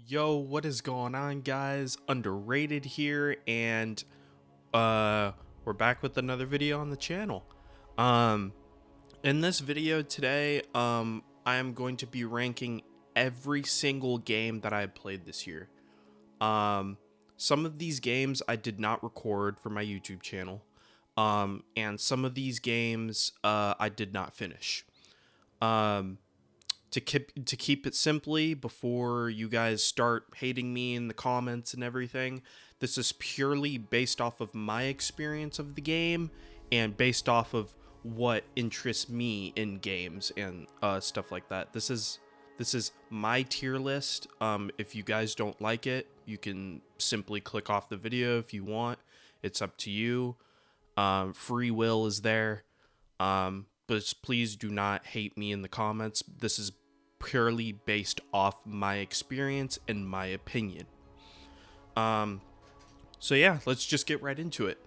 Yo, what is going on, guys? Underrated here, and we're back with another video on the channel. Um in this video today, I am going to be ranking every single game that I played this year. Um some of these games I did not record for my YouTube channel. And some of these games I did not finish. Um to keep it simply, before you guys start hating me in the comments and everything, this is purely based off of my experience of the game and based off of what interests me in games and stuff like that. This is my tier list. If you guys don't like it, you can simply click off the video if you want. It's up to you. Free will is there. But please do not hate me in the comments. This is purely based off my experience and my opinion. So yeah, let's just get right into it.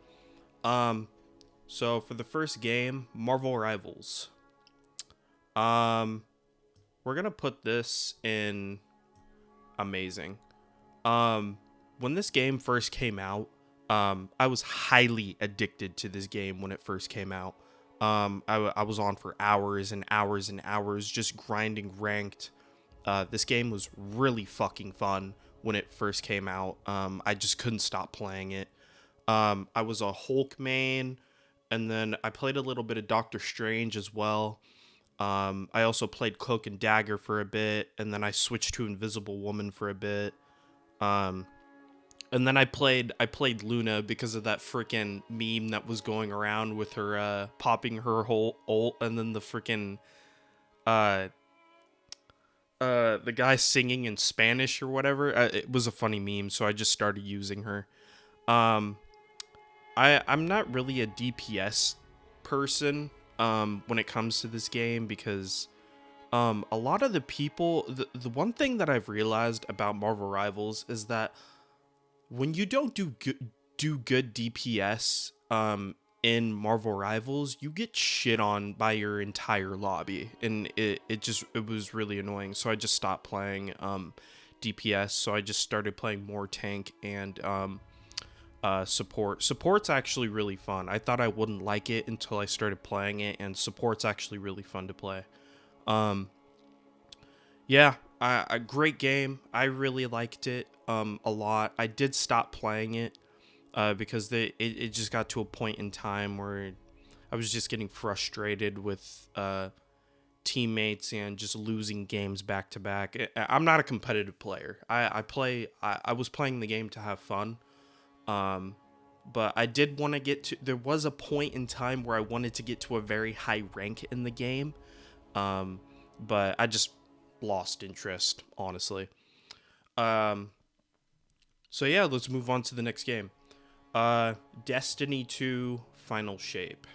So for the first game, Marvel Rivals. We're gonna put this in amazing. When this game first came out, I was highly addicted to this game when it first came out. I was on for hours and hours and hours just grinding ranked. This game was really fucking fun when it first came out. I just couldn't stop playing it. I was a Hulk main, and then I played a little bit of Doctor Strange as well. I also played Cloak and Dagger for a bit, and then I switched to Invisible Woman for a bit. And then I played Luna because of that freaking meme that was going around with her popping her whole ult, and then the freaking the guy singing in Spanish or whatever. It was a funny meme, so I just started using her. I'm not really a DPS person when it comes to this game, because a lot of the people, the one thing that I've realized about Marvel Rivals is that when you don't do good DPS in Marvel Rivals, you get shit on by your entire lobby, and it was really annoying. So I just stopped playing DPS. So I just started playing more tank and support. Support's actually really fun. I thought I wouldn't like it until I started playing it, and support's actually really fun to play. Yeah, a great game. I really liked it a lot. I did stop playing it because it just got to a point in time where I was just getting frustrated with teammates and just losing games back to back. I'm not a competitive player. I was playing the game to have fun. But I did want to get to, there was a point in time where I wanted to get to a very high rank in the game. But I just lost interest, honestly. So yeah, let's move on to the next game. Destiny 2 Final Shape.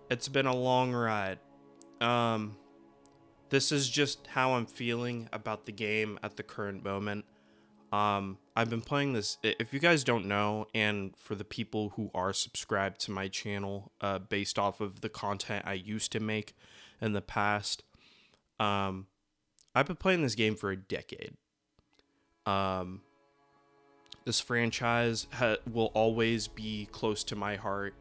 It's been a long ride. This is just how I'm feeling about the game at the current moment. I've been playing this, if you guys don't know, and for the people who are subscribed to my channel, based off of the content I used to make in the past, I've been playing this game for a decade. This franchise will always be close to my heart.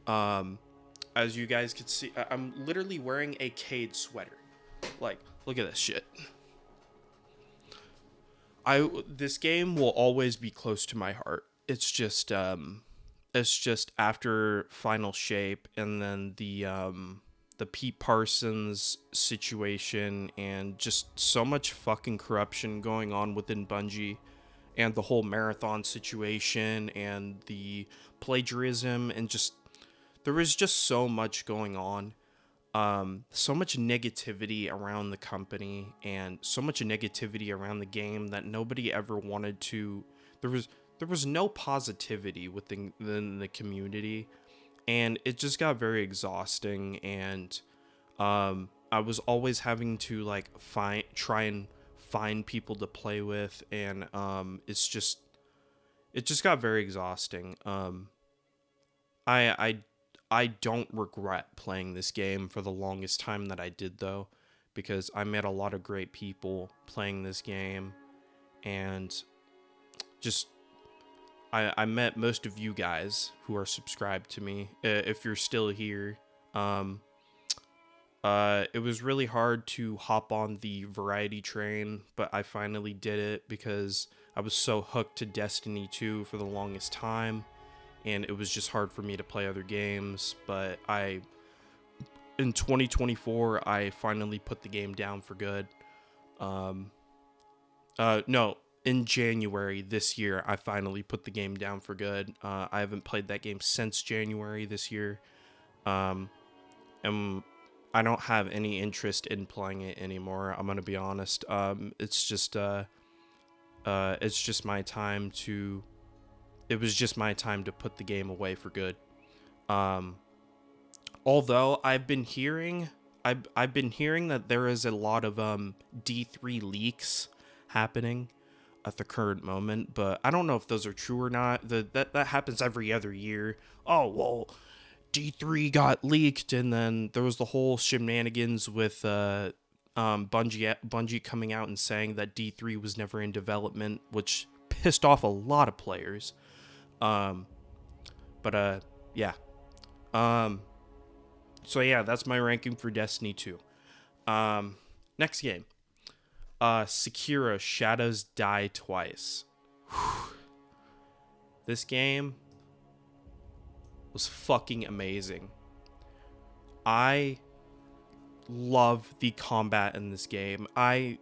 As you guys can see, I'm literally wearing a Cade sweater. Like, look at this shit. This game will always be close to my heart. It's just after Final Shape, and then the Pete Parsons situation, and just so much fucking corruption going on within Bungie, and the whole marathon situation, and the plagiarism, and just there was just so much going on. So much negativity around the company, and so much negativity around the game, that nobody ever wanted to. There was no positivity within the community, and it just got very exhausting. And I was always having to like try and find people to play with, and it just got very exhausting. I I don't regret playing this game for the longest time that I did, though, because I met a lot of great people playing this game, and just I met most of you guys who are subscribed to me. If you're still here, it was really hard to hop on the variety train, but I finally did it because I was so hooked to Destiny 2 for the longest time, and it was just hard for me to play other games. But in 2024, I finally put the game down for good. No, in January this year, I finally put the game down for good. I haven't played that game since January this year. And I don't have any interest in playing it anymore. I'm gonna be honest. It's just my time to. It was just my time to put the game away for good. Although I've been hearing that there is a lot of D3 leaks happening at the current moment, but I don't know if those are true or not. That happens every other year. Oh well, D3 got leaked, and then there was the whole shenanigans with Bungie coming out and saying that D3 was never in development, which pissed off a lot of players. Yeah. So yeah, that's my ranking for Destiny 2. Next game. Sekiro Shadows Die Twice. This game was fucking amazing. I love the combat in this game. I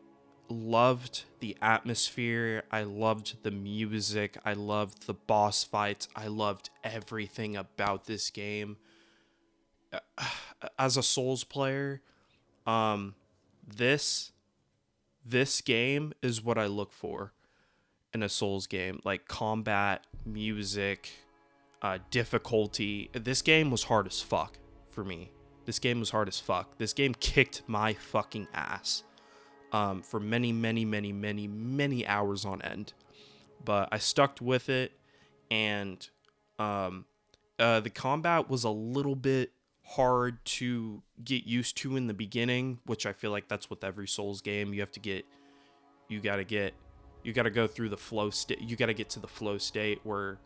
loved the atmosphere. I loved the music. I loved the boss fights. I loved everything about this game. As a Souls player, this game is what I look for in a Souls game, like combat, music, difficulty. This game was hard as fuck for me. This game was hard as fuck. This game kicked my fucking ass for many, many, many, many, many hours on end. But I stuck with it, and the combat was a little bit hard to get used to in the beginning, which I feel like that's with every Souls game. You gotta go through the flow state. You gotta get to the flow state, where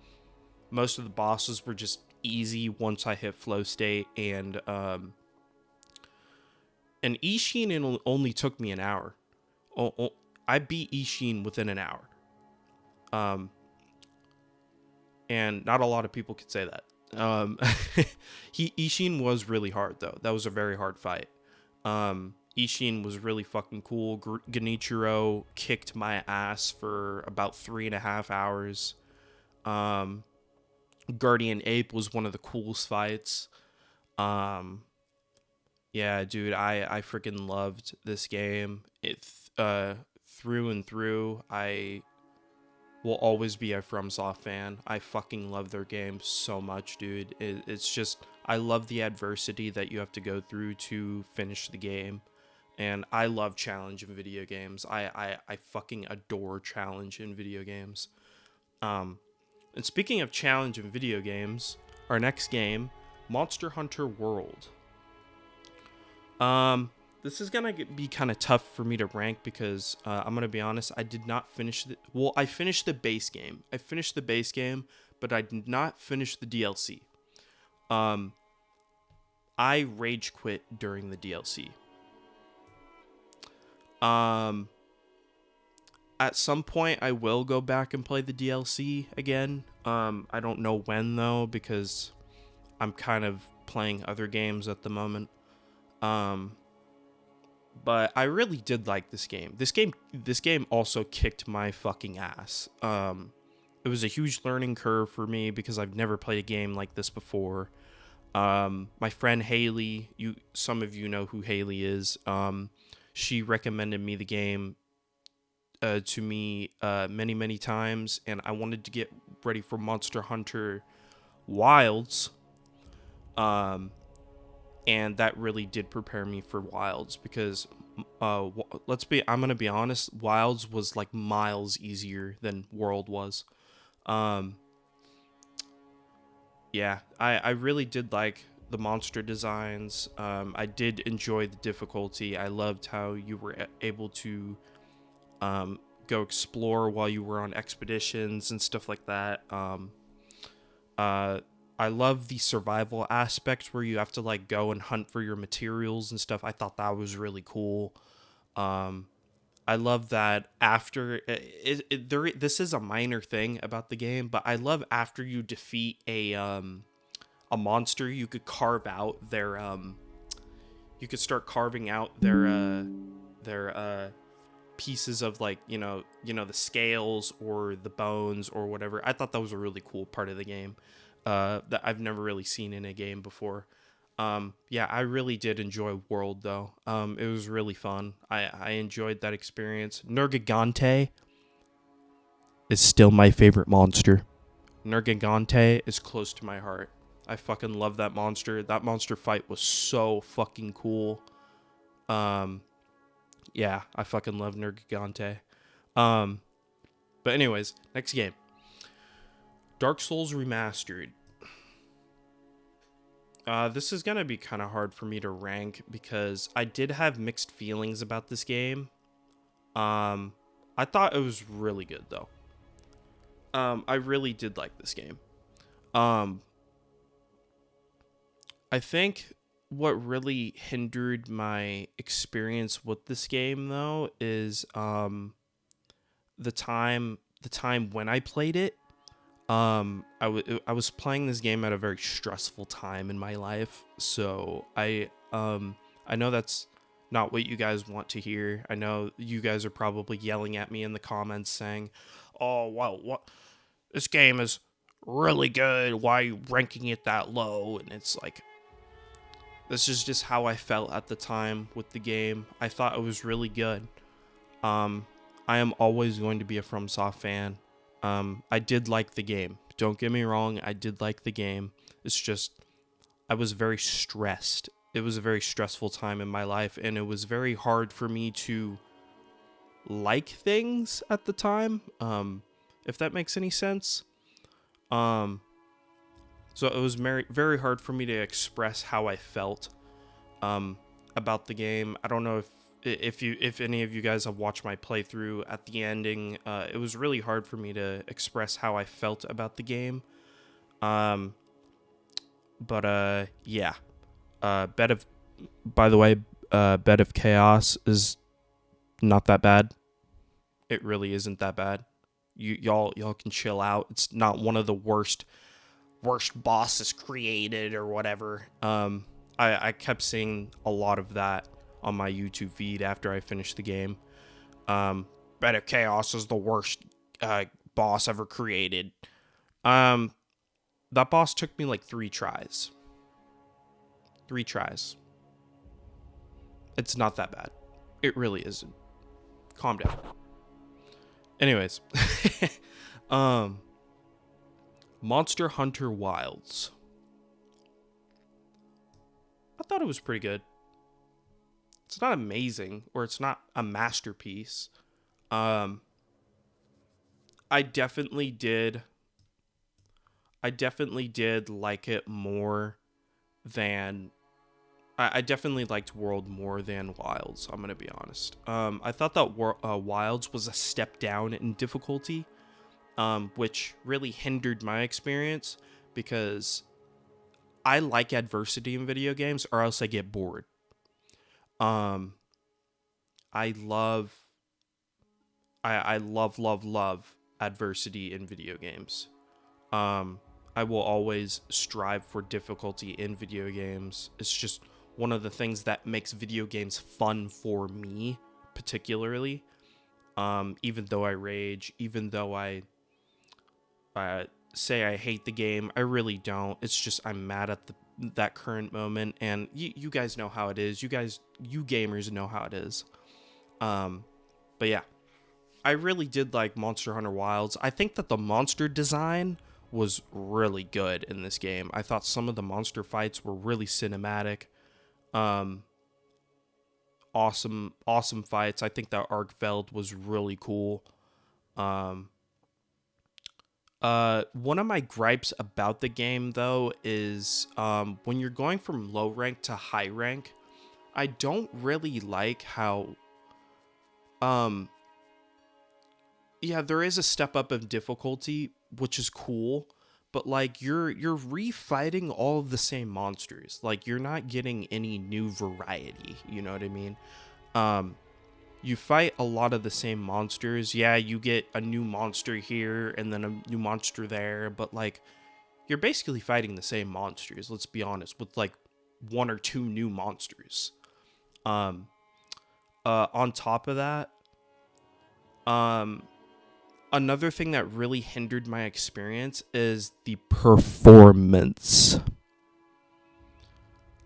most of the bosses were just easy once I hit flow state, and Ishin only took me an hour. I beat Ishin within an hour. And not a lot of people could say that. Ishin was really hard, though. That was a very hard fight. Ishin was really fucking cool. Genichiro kicked my ass for about 3.5 hours. Guardian Ape was one of the coolest fights. Yeah, dude, I freaking loved this game. It through and through. I will always be a FromSoft fan. I fucking love their games so much, dude. It's just, I love the adversity that you have to go through to finish the game. And I love challenge in video games. I fucking adore challenge in video games. And speaking of challenge in video games, our next game, Monster Hunter World. This is gonna be kind of tough for me to rank because I'm gonna be honest, I did not finish I finished the base game. But I did not finish the DLC. I rage quit during the DLC. At some point I will go back and play the DLC again. I don't know when though, because I'm kind of playing other games at the moment. But I really did like this game. This game also kicked my fucking ass. It was a huge learning curve for me because I've never played a game like this before. My friend Haley, some of you know who Haley is. She recommended me the game to me many times, and I wanted to get ready for Monster Hunter Wilds. And that really did prepare me for Wilds because, I'm gonna be honest, Wilds was like miles easier than World was. Yeah, I really did like the monster designs. I did enjoy the difficulty. I loved how you were able to go explore while you were on expeditions and stuff like that. Uh, I love the survival aspect where you have to like go and hunt for your materials and stuff. I thought that was really cool. Um, I love that after this is a minor thing about the game, but I love after you defeat a monster, you could carve out their you could start carving out their pieces of like the scales or the bones or whatever. I thought that was a really cool part of the game that I've never really seen in a game before. Yeah, I really did enjoy World though. It was really fun. I enjoyed that experience. Nergigante is still my favorite monster. Nergigante is close to my heart. I fucking love that monster. That monster fight was so fucking cool. Yeah, I fucking love Nergigante. But anyways, next game. Dark Souls Remastered. This is gonna be kind of hard for me to rank because I did have mixed feelings about this game. I thought it was really good though. I really did like this game. I think what really hindered my experience with this game though is the time when I played it. I was playing this game at a very stressful time in my life, so I know that's not what you guys want to hear. I know you guys are probably yelling at me in the comments saying, "Oh, well, what? This game is really good. Why are you ranking it that low?" And it's like, this is just how I felt at the time with the game. I thought it was really good. I am always going to be a FromSoft fan. I did like the game. Don't get me wrong, I did like the game. It's just, I was very stressed. It was a very stressful time in my life, and it was very hard for me to like things at the time, if that makes any sense. So it was very, very hard for me to express how I felt about the game. I don't know if any of you guys have watched my playthrough at the ending. It was really hard for me to express how I felt about the game. But yeah. By the way, Bed of Chaos is not that bad. It really isn't that bad. Y'all can chill out. It's not one of the worst bosses created or whatever. I kept seeing a lot of that on my YouTube feed after I finished the game. Bed of Chaos is the worst boss ever created. That boss took me like 3 tries. 3 tries. It's not that bad. It really isn't. Calm down. Anyways. Monster Hunter Wilds. I thought it was pretty good. It's not amazing, or it's not a masterpiece. I definitely did like it more than I definitely liked World more than Wilds. I'm gonna be honest. I thought that Wilds was a step down in difficulty, which really hindered my experience because I like adversity in video games, or else I get bored. I love adversity in video games. I will always strive for difficulty in video games. It's just one of the things that makes video games fun for me, particularly. Even though I rage, even though I say I hate the game, I really don't. It's just I'm mad at that current moment, and you guys know how it is. You gamers know how it is. But yeah, I really did like Monster Hunter Wilds. I think that the monster design was really good in this game. I thought some of the monster fights were really cinematic. Awesome fights. I think that Arkveld was really cool. One of my gripes about the game, though, is when you're going from low rank to high rank, I don't really like how, um, yeah, there is a step up of difficulty, which is cool, but like you're refighting all of the same monsters. Like you're not getting any new variety. You know what I mean? Um, you fight a lot of the same monsters. Yeah, you get a new monster here and then a new monster there, but like you're basically fighting the same monsters, let's be honest, with like one or two new monsters. Um on top of that, um another thing that really hindered my experience is the performance.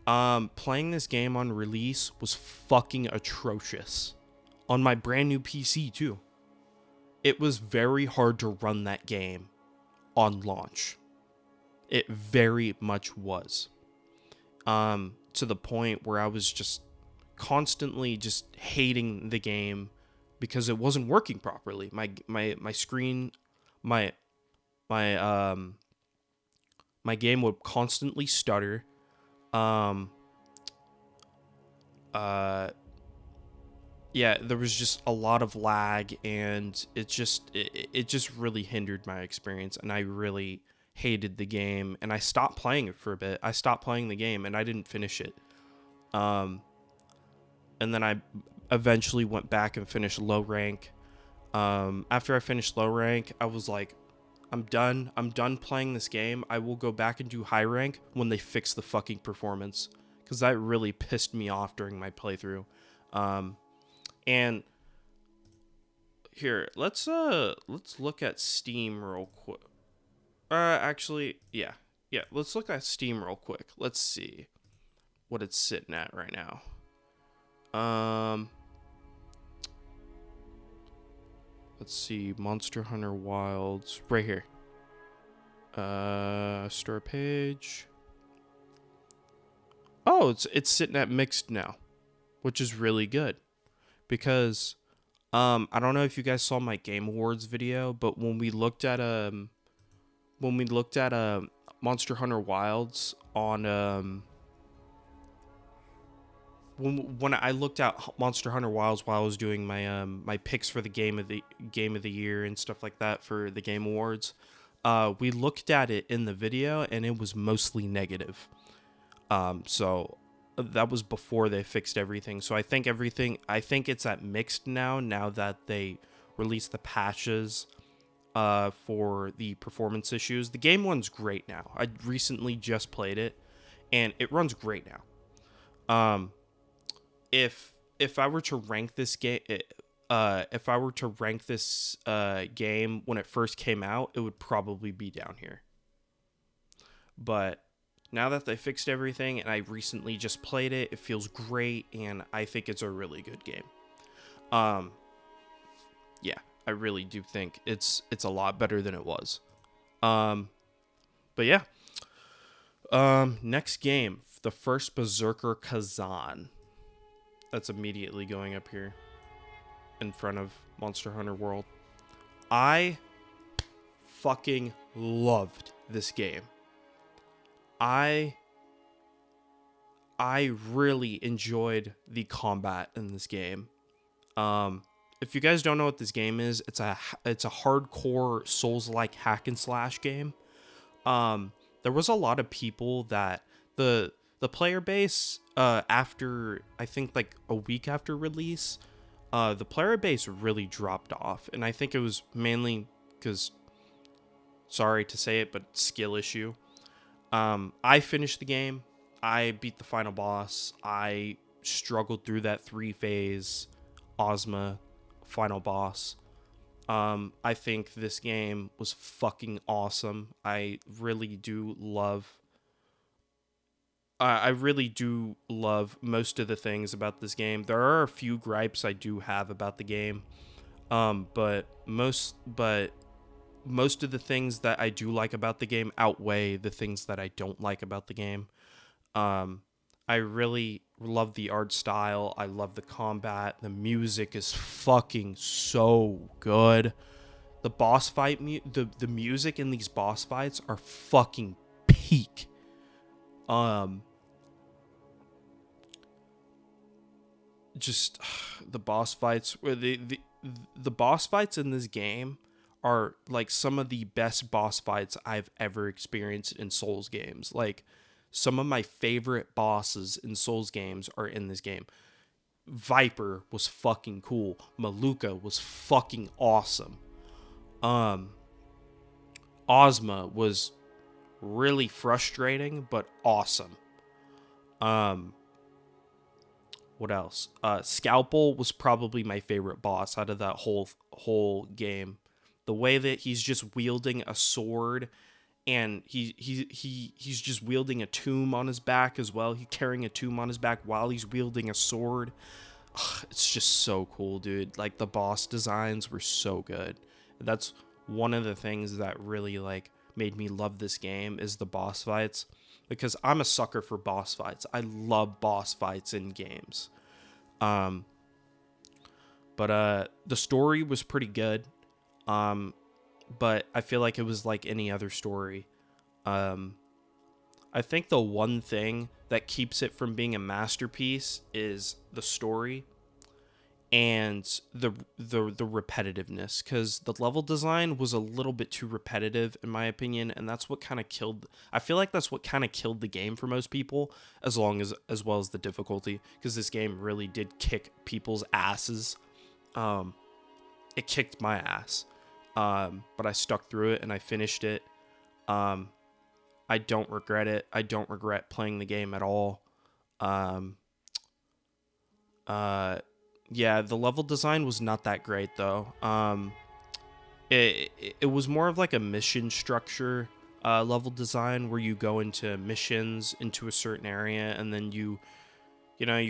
Playing this game on release was fucking atrocious. On my brand new PC too. It was very hard to run that game on launch. It very much was. To the point where I was just constantly just hating the game because it wasn't working properly. My screen, my my my game would constantly stutter. Um uh yeah, there was just a lot of lag, and it just really hindered my experience, and I really hated the game, and I stopped playing it for a bit. I stopped playing the game and I didn't finish it. Um and then I eventually went back and finished low rank. After I finished low rank, I was like, I'm done. I'm done playing this game. I will go back and do high rank when they fix the fucking performance, because that really pissed me off during my playthrough. And here, let's look at Steam real quick. Actually, yeah, let's look at Steam real quick. Let's see what it's sitting at right now. Let's see, Monster Hunter Wilds, right here. Store page. Oh, it's sitting at mixed now, which is really good, because I don't know if you guys saw my Game Awards video, but when we looked at Monster Hunter Wilds on when I looked at Monster Hunter Wilds while I was doing my my picks for the game of the year and stuff like that for the Game Awards, we looked at it in the video and it was mostly negative. So that was before they fixed everything. So I think it's at mixed now that they released the patches for the performance issues. The game runs great now. I recently just played it and it runs great now. If I were to rank this game, game when it first came out, it would probably be down here. But now that they fixed everything and I recently just played it, it feels great, and I think it's a really good game. Yeah, I really do think it's a lot better than it was. But yeah. Next game, the first Berserker Kazan. That's immediately going up here in front of Monster Hunter World. I fucking loved this game. I really enjoyed the combat in this game. If you guys don't know what this game is, it's a hardcore Souls-like hack and slash game. There was a lot of people that the player base, after I think like a week after release, the player base really dropped off, and I think it was mainly because, sorry to say it, but skill issue. I finished the game. I beat the final boss. I struggled through that 3-phase Ozma final boss. I think this game was fucking awesome. I really do love most of the things about this game. There are a few gripes I do have about the game, but most of the things that I do like about the game outweigh the things that I don't like about the game. I really love the art style. I love the combat. The music is fucking so good. The boss fight, the music in these boss fights are fucking peak. Just the boss fights, the boss fights in this game are like some of the best boss fights I've ever experienced in Souls games. Like, some of my favorite bosses in Souls games are in this game. Viper was fucking cool. Maluka was fucking awesome. Ozma was really frustrating but awesome. What else? Scalpel was probably my favorite boss out of that whole game. The way that he's just wielding a sword, and he's just wielding a tomb on his back as well. He's carrying a tomb on his back while he's wielding a sword. Ugh, it's just so cool, dude. Like, the boss designs were so good. That's one of the things that really like made me love this game, is the boss fights, because I'm a sucker for boss fights. I love boss fights in games. But the story was pretty good. But I feel like it was like any other story. I think the one thing that keeps it from being a masterpiece is the story and the repetitiveness, because the level design was a little bit too repetitive in my opinion, and that's what kind of killed. I feel like that's what kind of killed the game for most people, as well as the difficulty, because this game really did kick people's asses. It kicked my ass, but I stuck through it and I finished it. I don't regret it. I don't regret playing the game at all. Yeah, the level design was not that great though. It was more of like a mission structure level design, where you go into missions into a certain area, and then you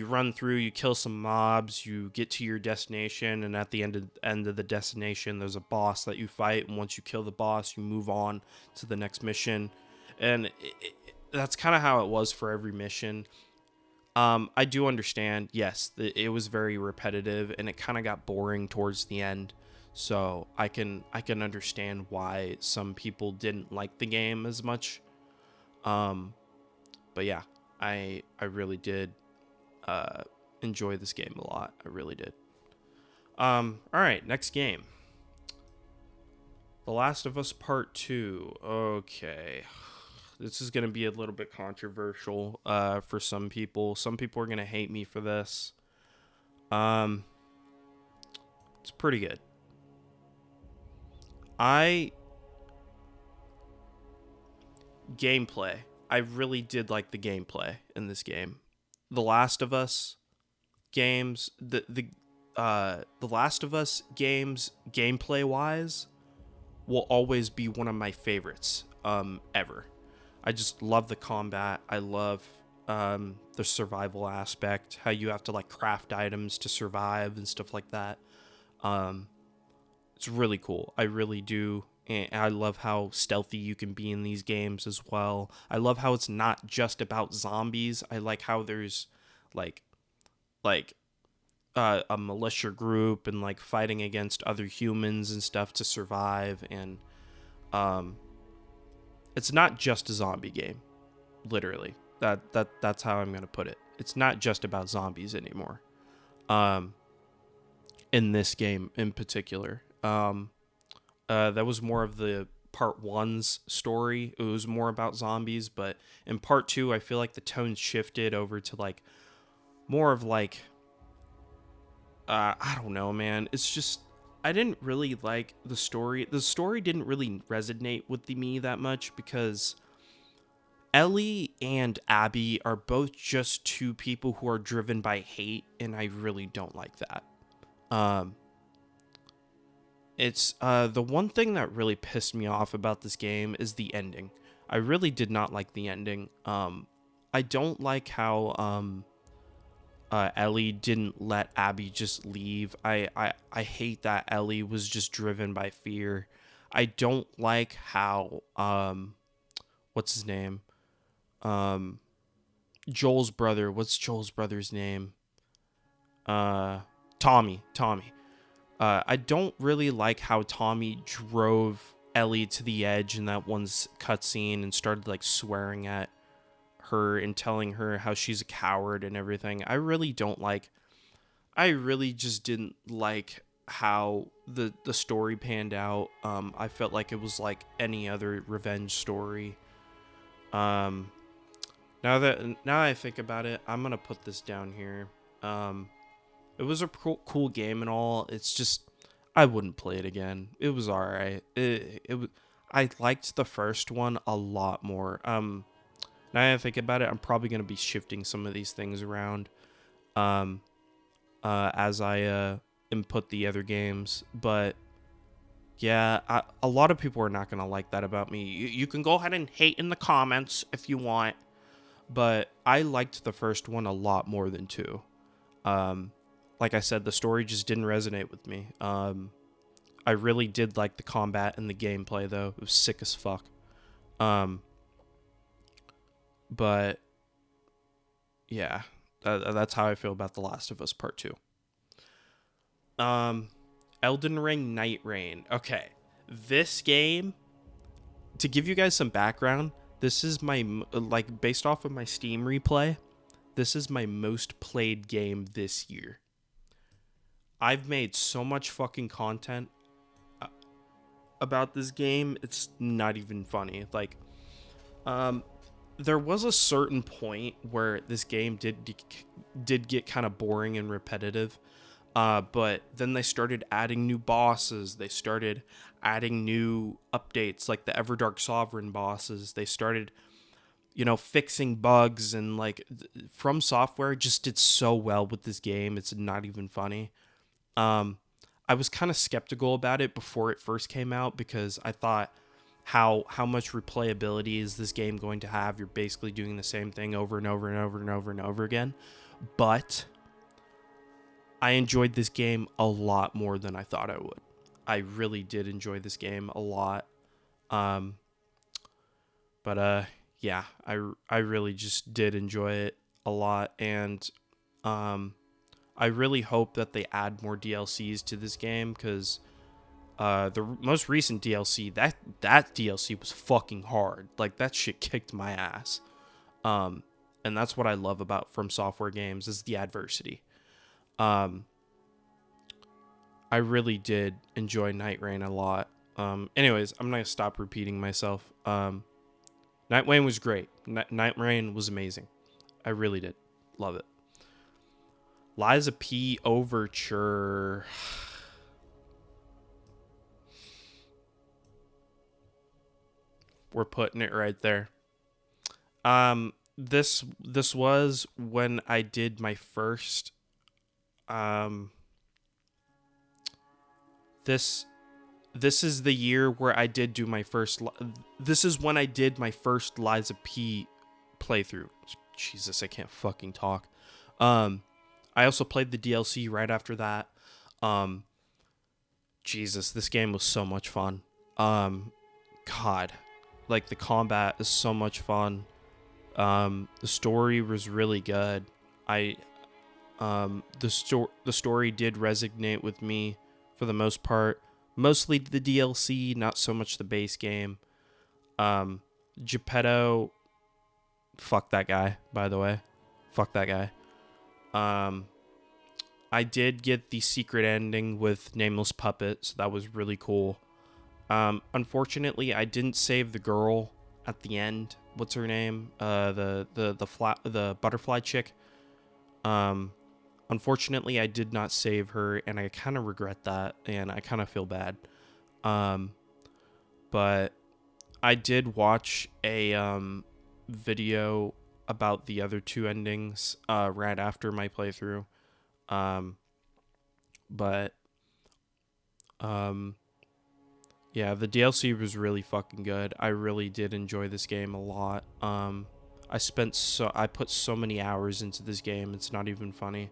run through, you kill some mobs, you get to your destination, and at the end of the destination, there's a boss that you fight, and once you kill the boss, you move on to the next mission, and that's kind of how it was for every mission. I do understand, yes, it was very repetitive, and it kind of got boring towards the end. So I can understand why some people didn't like the game as much. But yeah, I really did enjoy this game a lot. I really did. All right, next game. The Last of Us Part 2. Okay. This is going to be a little bit controversial for some people. Some people are going to hate me for this. It's pretty good. Gameplay. I really did like the gameplay in this game. The Last of Us games, the Last of Us games, gameplay-wise, will always be one of my favorites ever. I just love the combat. I love the survival aspect, how you have to like craft items to survive and stuff like that. It's really cool. I really do. And I love how stealthy you can be in these games as well. I love how it's not just about zombies. I like how there's like a militia group and like fighting against other humans and stuff to survive, and it's not just a zombie game. Literally. That's how I'm going to put it. It's not just about zombies anymore. In this game in particular. That was more of the part 1's story. It was more about zombies, but in part 2, I feel like the tone shifted over to like more of like I don't know, man. It's just, I didn't really like the story. The story didn't really resonate with me that much, because Ellie and Abby are both just two people who are driven by hate, and I really don't like that. It's the one thing that really pissed me off about this game is the ending. I really did not like the ending. I don't like how Ellie didn't let Abby just leave. I hate that Ellie was just driven by fear. I don't like how what's his name? Joel's brother. What's Joel's brother's name? Tommy. I don't really like how Tommy drove Ellie to the edge in that one cutscene and started like swearing at her and telling her how she's a coward and everything. I really just didn't like how the story panned out. I felt like it was like any other revenge story. Now I think about it, I'm gonna put this down here. It was a cool game and all. It's just I wouldn't play it again. It was alright. I liked the first one a lot more. Now I think about it, I'm probably gonna be shifting some of these things around. As I input the other games, but yeah, a lot of people are not gonna like that about me. You can go ahead and hate in the comments if you want, but I liked the first one a lot more than 2. Like I said, the story just didn't resonate with me. I really did like the combat and the gameplay, though. It was sick as fuck. But yeah, that's how I feel about The Last of Us Part 2. Elden Ring Night Rain. Okay, this game, to give you guys some background, this is my, like, based off of my Steam replay, this is my most played game this year. I've made so much fucking content about this game, it's not even funny. Like, there was a certain point where this game did get kind of boring and repetitive, but then they started adding new bosses. They started adding new updates, like the Everdark Sovereign bosses. They started, fixing bugs, and like From Software just did so well with this game. It's not even funny. I was kind of skeptical about it before it first came out because I thought, how much replayability is this game going to have? You're basically doing the same thing over and over and over and over and over again. But I enjoyed this game a lot more than I thought I would. I really did enjoy this game a lot. Yeah, I really just did enjoy it a lot, and I really hope that they add more DLCs to this game, because the most recent DLC, that DLC was fucking hard. Like, that shit kicked my ass. And that's what I love about From Software games, is the adversity. I really did enjoy Night Rain a lot. Anyways, I'm gonna stop repeating myself. Night Rain was great. Night Rain was amazing. I really did love it. Liza P. Overture. We're putting it right there. This was when I did my first this is the year where I did do my first this is when I did my first Liza P playthrough. Jesus, I can't fucking talk. I also played the DLC right after that. Jesus, this game was so much fun. God, like, the combat is so much fun. The story was really good. The story did resonate with me for the most part. Mostly the DLC, not so much the base game. Geppetto, fuck that guy, by the way. Fuck that guy. I did get the secret ending with Nameless Puppet, so that was really cool. Unfortunately, I didn't save the girl at the end. What's her name? The butterfly chick. Unfortunately, I did not save her, and I kind of regret that, and I kind of feel bad. But I did watch a video about the other 2 endings right after my playthrough. Yeah, the DLC was really fucking good. I really did enjoy this game a lot. I put so many hours into this game, it's not even funny.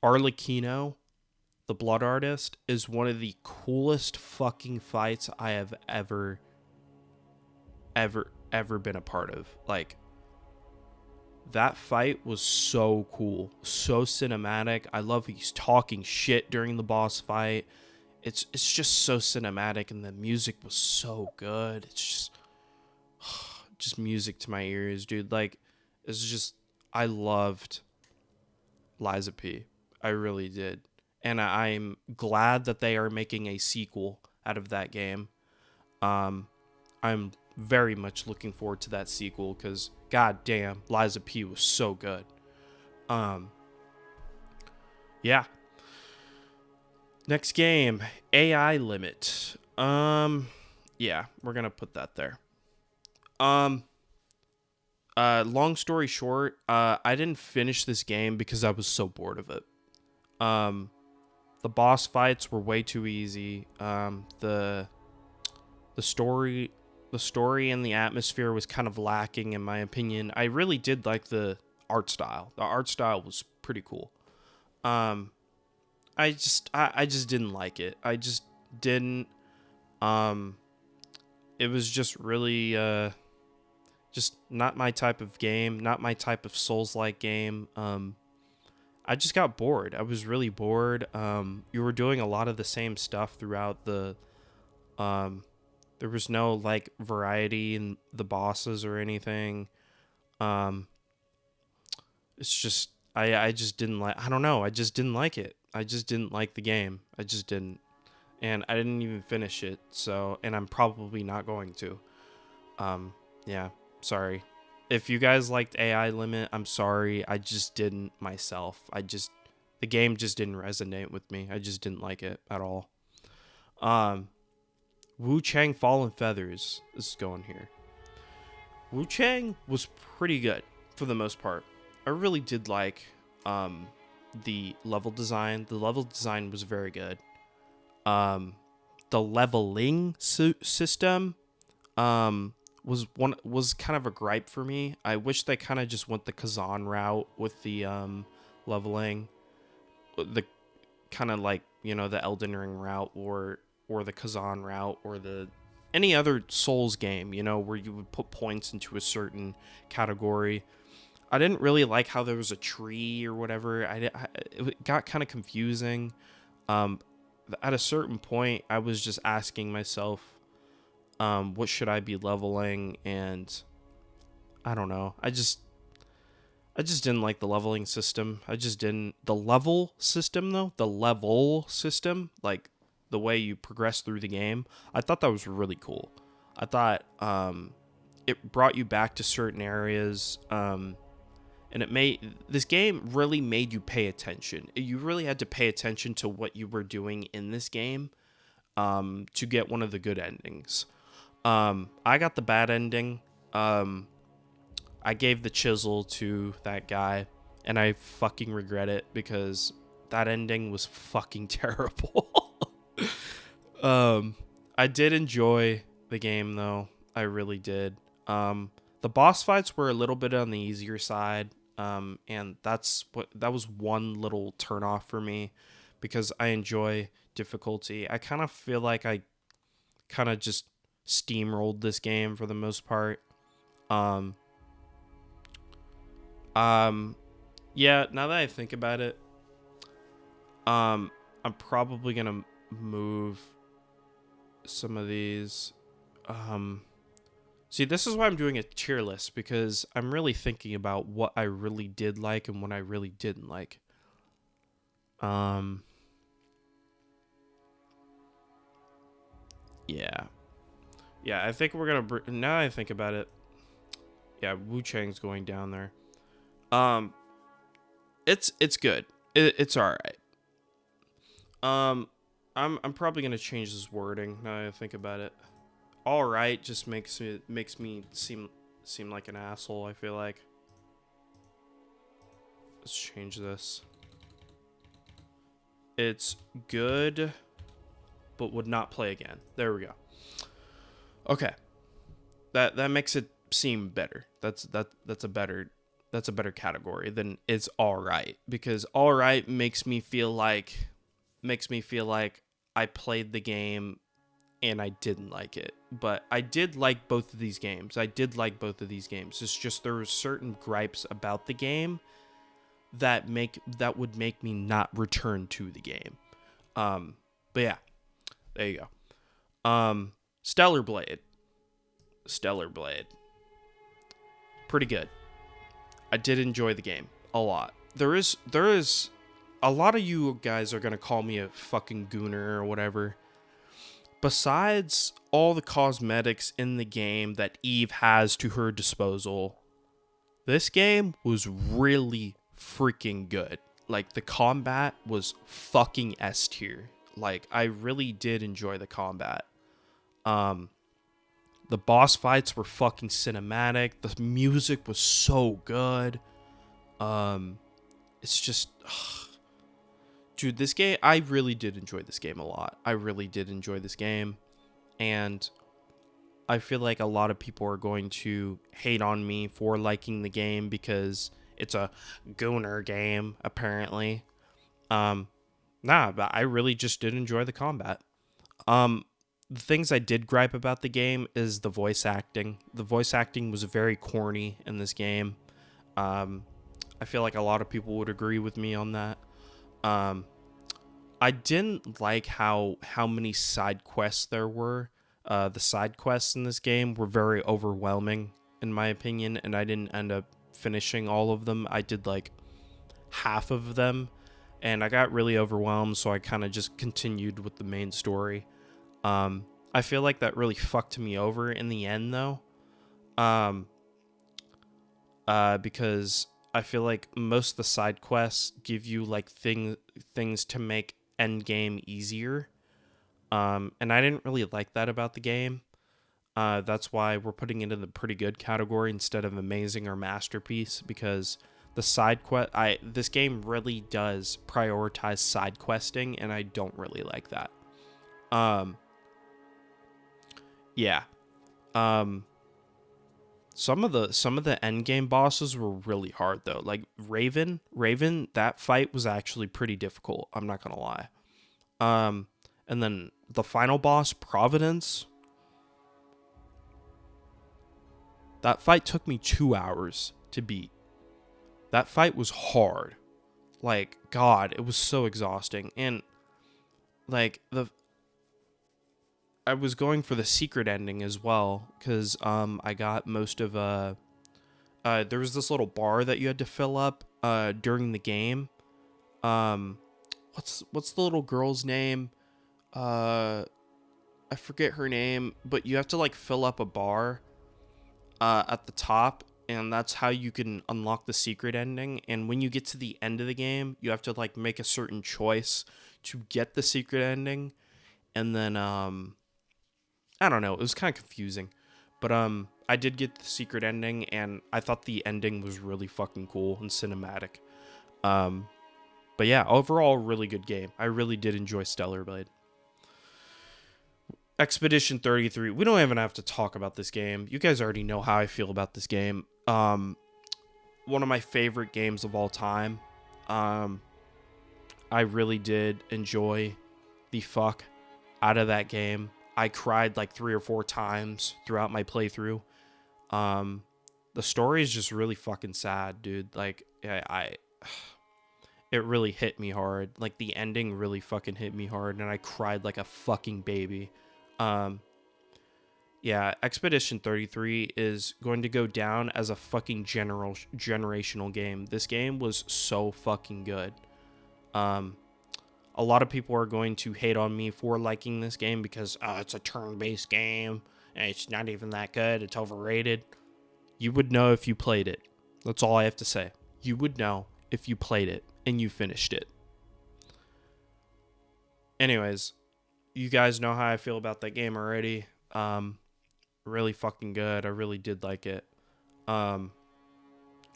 Arlecchino, the Blood Artist, is one of the coolest fucking fights I have ever been a part of. Like, that fight was so cool, so cinematic. I love he's talking shit during the boss fight. It's just so cinematic, and the music was so good. It's just music to my ears, dude. Like, it's just, I loved Lies of P. I really did. And I'm glad that they are making a sequel out of that game. I'm very much looking forward to that sequel because, god damn, Lies of P was so good. Yeah. Next game, AI Limit. Yeah, we're gonna put that there. Long story short, I didn't finish this game because I was so bored of it. The boss fights were way too easy. The story and the atmosphere was kind of lacking, in my opinion. I really did like the art style. The art style was pretty cool. I just didn't like it. I just didn't. It was just really just not my type of game, not my type of Souls-like game. I just got bored. I was really bored. You were doing a lot of the same stuff throughout the. There was no like variety in the bosses or anything. It's just I just didn't like. I don't know. I just didn't like it. I just didn't like the game. I just didn't, and I didn't even finish it. So, and I'm probably not going to. Yeah. Sorry. If you guys liked AI Limit, I'm sorry. I just didn't myself. The game just didn't resonate with me. I just didn't like it at all. Wu Chang Fallen Feathers. This is going here. Wu Chang was pretty good for the most part. I really did like the level design. The level design was very good. The leveling system was kind of a gripe for me. I wish they kind of just went the Kazan route with the leveling, the kind of like, you know, the Elden Ring route or the Kazan route or the any other Souls game, you know, where you would put points into a certain category. I didn't really like how there was a tree or whatever. It got kind of confusing. At a certain point, I was just asking myself, what should I be leveling? And I don't know. I just didn't like the leveling system. The level system though, the level system, like the way you progress through the game, I thought that was really cool. I thought it brought you back to certain areas, and this game really made you pay attention. You really had to pay attention to what you were doing in this game to get one of the good endings. I got the bad ending. I gave the chisel to that guy, and I fucking regret it because that ending was fucking terrible. I did enjoy the game though. I really did. The boss fights were a little bit on the easier side. And that was one little turnoff for me because I enjoy difficulty. I kind of feel like I kind of just steamrolled this game for the most part. Yeah, now that I think about it, I'm probably gonna move some of these. See, this is why I'm doing a tier list, because I'm really thinking about what I really did like and what I really didn't like. Yeah. Yeah, I think we're gonna... Now I think about it. Yeah, Wu Chang's going down there. It's good. It's alright. I'm probably gonna change this wording now that I think about it. All right just makes me seem like an asshole, I feel like. Let's change this. It's good but would not play again. There we go. Okay. That makes it seem better. That's a better category than it's all right, because all right makes me feel like I played the game and I didn't like it. But I did like both of these games. It's just there were certain gripes about the game that would make me not return to the game. But yeah, there you go. Stellar Blade, pretty good. I did enjoy the game a lot. There is a lot of you guys are gonna call me a fucking gooner or whatever. Besides all the cosmetics in the game that Eve has to her disposal, this game was really freaking good. Like, the combat was fucking S tier. Like, I really did enjoy the combat. The boss fights were fucking cinematic. The music was so good. It's just, dude, this game, I really did enjoy this game a lot. And I feel like a lot of people are going to hate on me for liking the game because it's a gooner game, apparently. Nah, but I really just did enjoy the combat. The things I did gripe about the game is the voice acting. The voice acting was very corny in this game. I feel like a lot of people would agree with me on that. I didn't like how many side quests there were. The side quests in this game were very overwhelming, in my opinion, and I didn't end up finishing all of them. I did like half of them, and I got really overwhelmed, so I kind of just continued with the main story. I feel like that really fucked me over in the end, though. Because I feel like most of the side quests give you like things to make end game easier. And I didn't really like that about the game. That's why we're putting it in the pretty good category instead of amazing or masterpiece, because the side quest, this game really does prioritize side questing, and I don't really like that. Yeah. Some of the end game bosses were really hard though. Like Raven, that fight was actually pretty difficult. I'm not gonna lie. And then the final boss, Providence. That fight took me 2 hours to beat. That fight was hard. Like, God, it was so exhausting. And like I was going for the secret ending as well, because I got most of there was this little bar that you had to fill up during the game. What's the little girl's name? I forget her name, but you have to like fill up a bar at the top, and that's how you can unlock the secret ending. And when you get to the end of the game, you have to like make a certain choice to get the secret ending. And then I don't know, it was kind of confusing. But I did get the secret ending, and I thought the ending was really fucking cool and cinematic. But yeah, overall, really good game. I really did enjoy Stellar Blade. Expedition 33. We don't even have to talk about this game. You guys already know how I feel about this game. One of my favorite games of all time. I really did enjoy the fuck out of that game. I cried like 3 or 4 times throughout my playthrough. The story is just really fucking sad, dude. Like, it really hit me hard. Like, the ending really fucking hit me hard, and I cried like a fucking baby. Yeah, Expedition 33 is going to go down as a fucking generational game. This game was so fucking good. A lot of people are going to hate on me for liking this game because it's a turn-based game and it's not even that good. It's overrated. You would know if you played it. That's all I have to say. You would know if you played it and you finished it. Anyways, you guys know how I feel about that game already. Really fucking good. I really did like it. Alright,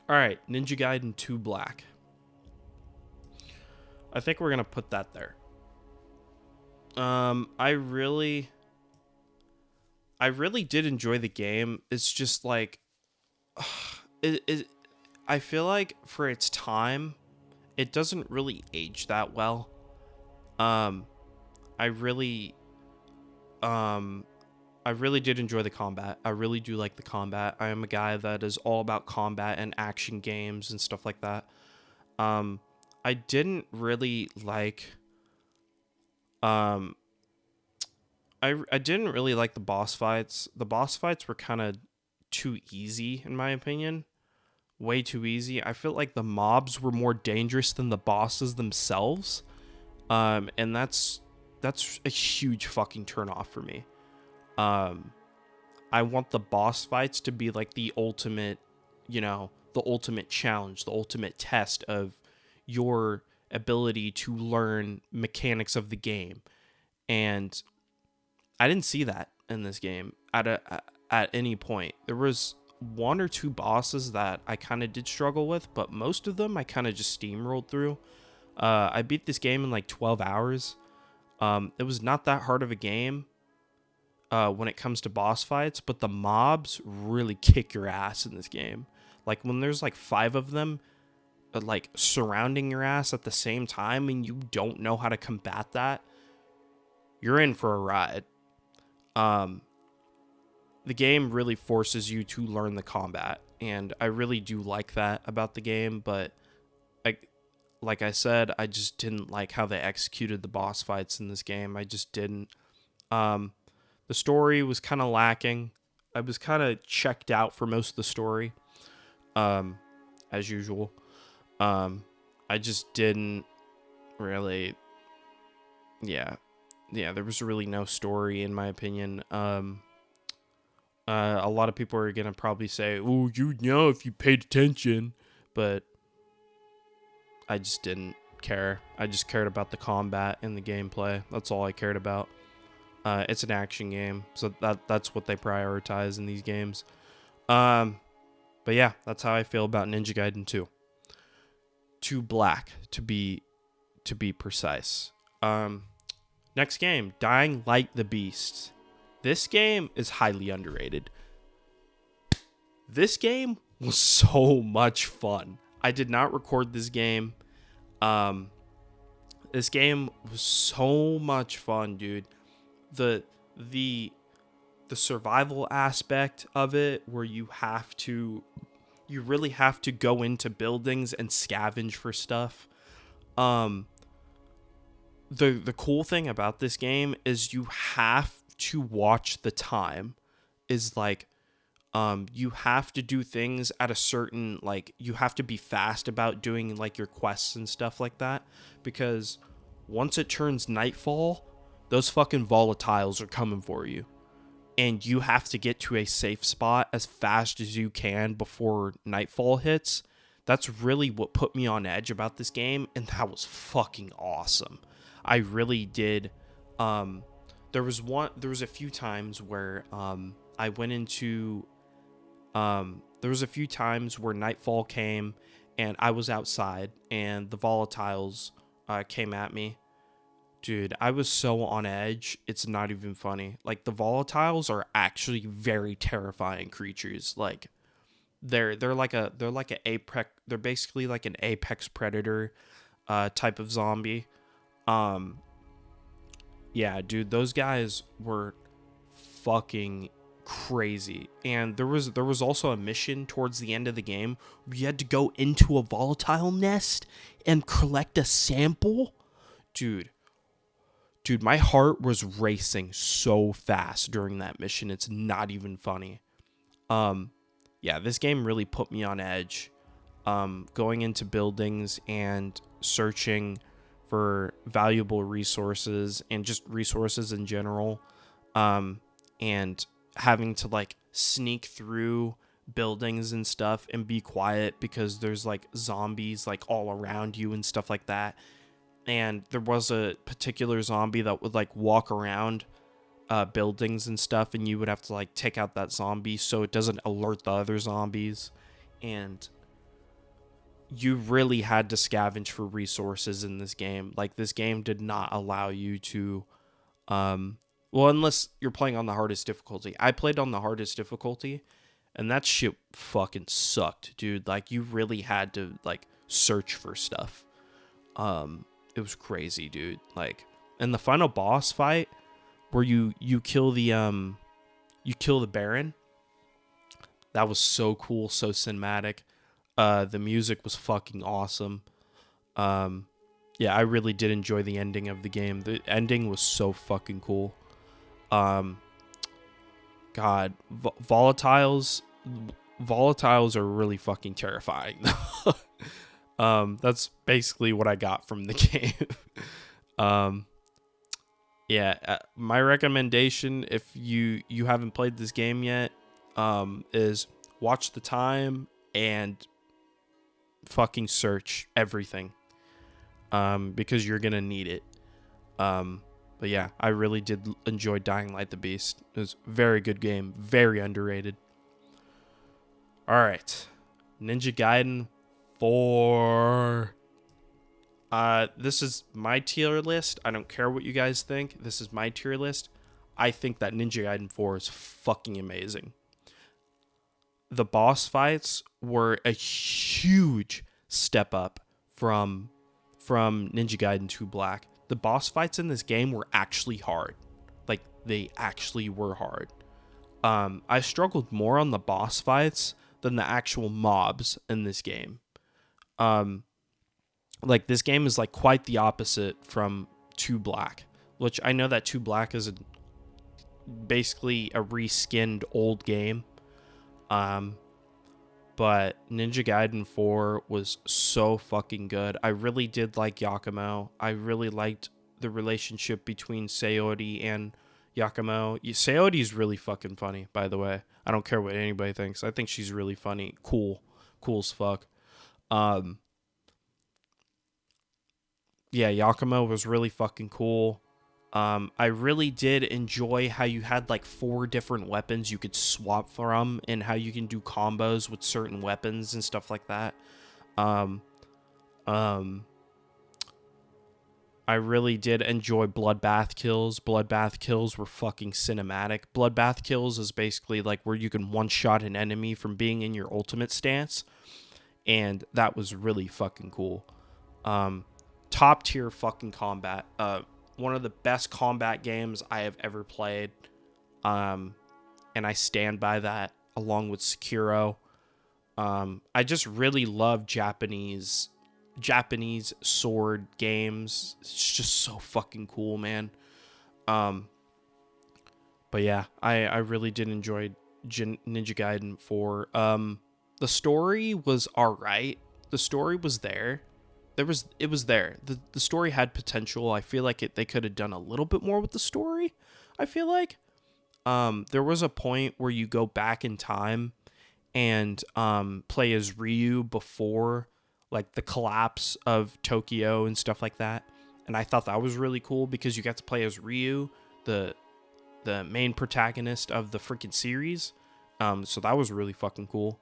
Ninja Gaiden 2 Black. I think we're gonna put that there. I really did enjoy the game. It's just like, I feel like for its time, it doesn't really age that well. I really I really did enjoy the combat. I really do like the combat. I am a guy that is all about combat and action games and stuff like that. I didn't really like um I didn't really like the boss fights. The boss fights were kind of too easy in my opinion. Way too easy. I feel like the mobs were more dangerous than the bosses themselves. And that's a huge fucking turn off for me. I want the boss fights to be like the ultimate, the ultimate challenge, the ultimate test of your ability to learn mechanics of the game. And I didn't see that in this game at any point. There was one or two bosses that I kind of did struggle with, but most of them I kind of just steamrolled through. I beat this game in like 12 hours. It was not that hard of a game when it comes to boss fights, but the mobs really kick your ass in this game. Like when there's like 5 of them like surrounding your ass at the same time and you don't know how to combat that, you're in for a ride. The game really forces you to learn the combat, and I really do like that about the game, but like I said, I just didn't like how they executed the boss fights in this game. I just didn't. The story was kind of lacking. I was kind of checked out for most of the story, as usual. I just didn't really, yeah, there was really no story in my opinion. A lot of people are gonna probably say, "Oh, you'd know if you paid attention," but I just didn't care. I just cared about the combat and the gameplay. That's all I cared about. It's an action game, so that's what they prioritize in these games. But yeah, that's how I feel about Ninja Gaiden 2. 2 Black to be precise. Next game, Dying Light the Beast. This game is highly underrated. This game was so much fun. I did not record this game. This game was so much fun, dude. The survival aspect of it, where you really have to go into buildings and scavenge for stuff. The cool thing about this game is you have to watch the time. Is like you have to do things at a certain, like, you have to be fast about doing like your quests and stuff like that, because once it turns nightfall, those fucking volatiles are coming for you, and you have to get to a safe spot as fast as you can before nightfall hits. That's really what put me on edge about this game, and that was fucking awesome. I really did. There was a few times where I went into there was a few times where nightfall came and I was outside and the volatiles came at me. Dude, I was so on edge, it's not even funny. Like, the volatiles are actually very terrifying creatures. Like, they're basically like an apex predator type of zombie. Yeah, dude, those guys were fucking crazy. And there was also a mission towards the end of the game where you had to go into a volatile nest and collect a sample. Dude, my heart was racing so fast during that mission. It's not even funny. Yeah, this game really put me on edge. Going into buildings and searching for valuable resources and just resources in general. And having to like sneak through buildings and stuff and be quiet because there's like zombies like all around you and stuff like that. And there was a particular zombie that would like walk around buildings and stuff, and you would have to like take out that zombie so it doesn't alert the other zombies. And you really had to scavenge for resources in this game. Like, this game did not allow you to well, unless you're playing on the hardest difficulty. I played on the hardest difficulty, and that shit fucking sucked, dude. Like, you really had to like search for stuff. It was crazy, dude. Like, and the final boss fight where you kill the Baron. That was so cool, so cinematic. The music was fucking awesome. Yeah, I really did enjoy the ending of the game. The ending was so fucking cool. God, volatiles are really fucking terrifying. That's basically what I got from the game. Yeah, my recommendation, if you haven't played this game yet, is watch the time and fucking search everything, because you're gonna need it. But yeah, I really did enjoy Dying Light the Beast. It was a very good game, very underrated. All right, Ninja Gaiden 4. This is my tier list. I don't care what you guys think. This is my tier list. I think that Ninja Gaiden 4 is fucking amazing. The boss fights were a huge step up from Ninja Gaiden 2 Black. The boss fights in this game were actually hard. Like, they actually were hard. I struggled more on the boss fights than the actual mobs in this game. Like, this game is like quite the opposite from 2 Black, which I know that 2 Black is basically a reskinned old game. But Ninja Gaiden 4 was so fucking good. I really did like Yakumo. I really liked the relationship between Sayori and Yakumo. Sayori's really fucking funny, by the way. I don't care what anybody thinks. I think she's really funny. Cool as fuck. Yeah, Yakumo was really fucking cool. I really did enjoy how you had like 4 different weapons you could swap from, and how you can do combos with certain weapons and stuff like that. I really did enjoy Bloodbath kills. Bloodbath kills were fucking cinematic. Bloodbath kills is basically like where you can one-shot an enemy from being in your ultimate stance, and that was really fucking cool. Top tier fucking combat. One of the best combat games I have ever played. And I stand by that, along with Sekiro. I just really love Japanese sword games. It's just so fucking cool, man. But yeah, I really did enjoy Ninja Gaiden 4. The story was alright. The story was there. It was there. The story had potential. I feel like they could have done a little bit more with the story. I feel like there was a point where you go back in time and play as Ryu before like the collapse of Tokyo and stuff like that. And I thought that was really cool because you got to play as Ryu, the main protagonist of the freaking series. So that was really fucking cool.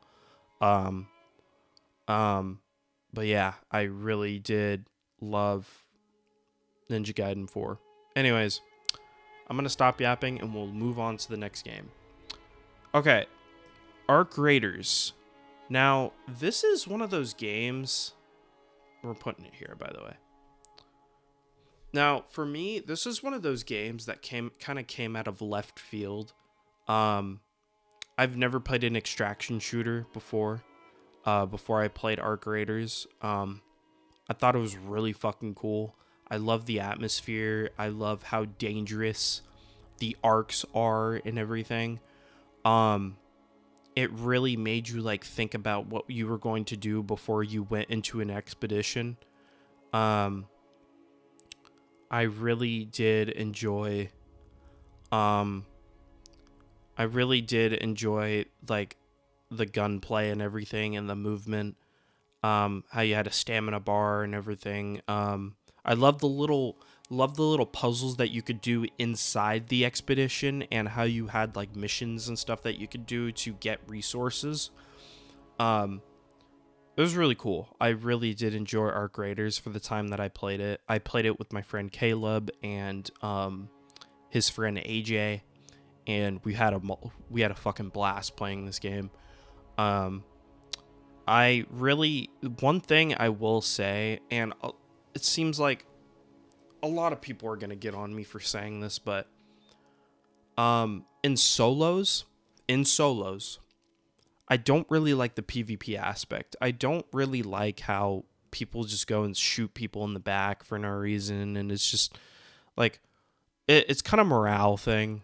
But yeah, I really did love Ninja Gaiden 4. Anyways, I'm going to stop yapping and we'll move on to the next game. Okay, Arc Raiders. Now, this is one of those games... We're putting it here, by the way. Now, for me, this is one of those games that kind of came out of left field. I've never played an extraction shooter before I played Arc Raiders. I thought it was really fucking cool. I love the atmosphere. I love how dangerous the arcs are and everything. It really made you like think about what you were going to do before you went into an expedition. I really did enjoy like the gunplay and everything and the movement, how you had a stamina bar and everything. I love the little puzzles that you could do inside the expedition, and how you had like missions and stuff that you could do to get resources. It was really cool. I really did enjoy Arc Raiders for the time that I played it. I played it with my friend Caleb and his friend AJ, and we had a fucking blast playing this game. One thing I will say, and it seems like a lot of people are going to get on me for saying this, but In solos, I don't really like the PvP aspect. I don't really like how people just go and shoot people in the back for no reason, and it's just like it's kind of morale thing.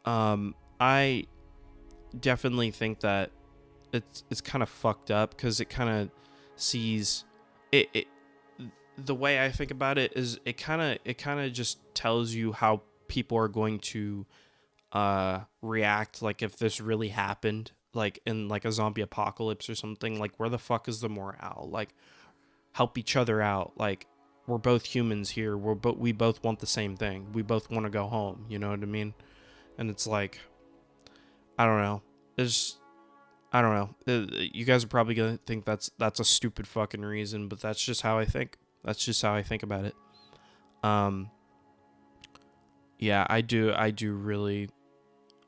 I definitely think that it's kind of fucked up because it kind of sees it. The way I think about it is it kind of just tells you how people are going to react, like if this really happened, like in like a zombie apocalypse or something. Like, where the fuck is the morale? Like, help each other out. Like, we're both humans here. We both want the same thing. We both want to go home. You know what I mean? And it's like, I don't know. I don't know. You guys are probably gonna think that's a stupid fucking reason, but that's just how I think. That's just how I think about it. Um, yeah, I do really.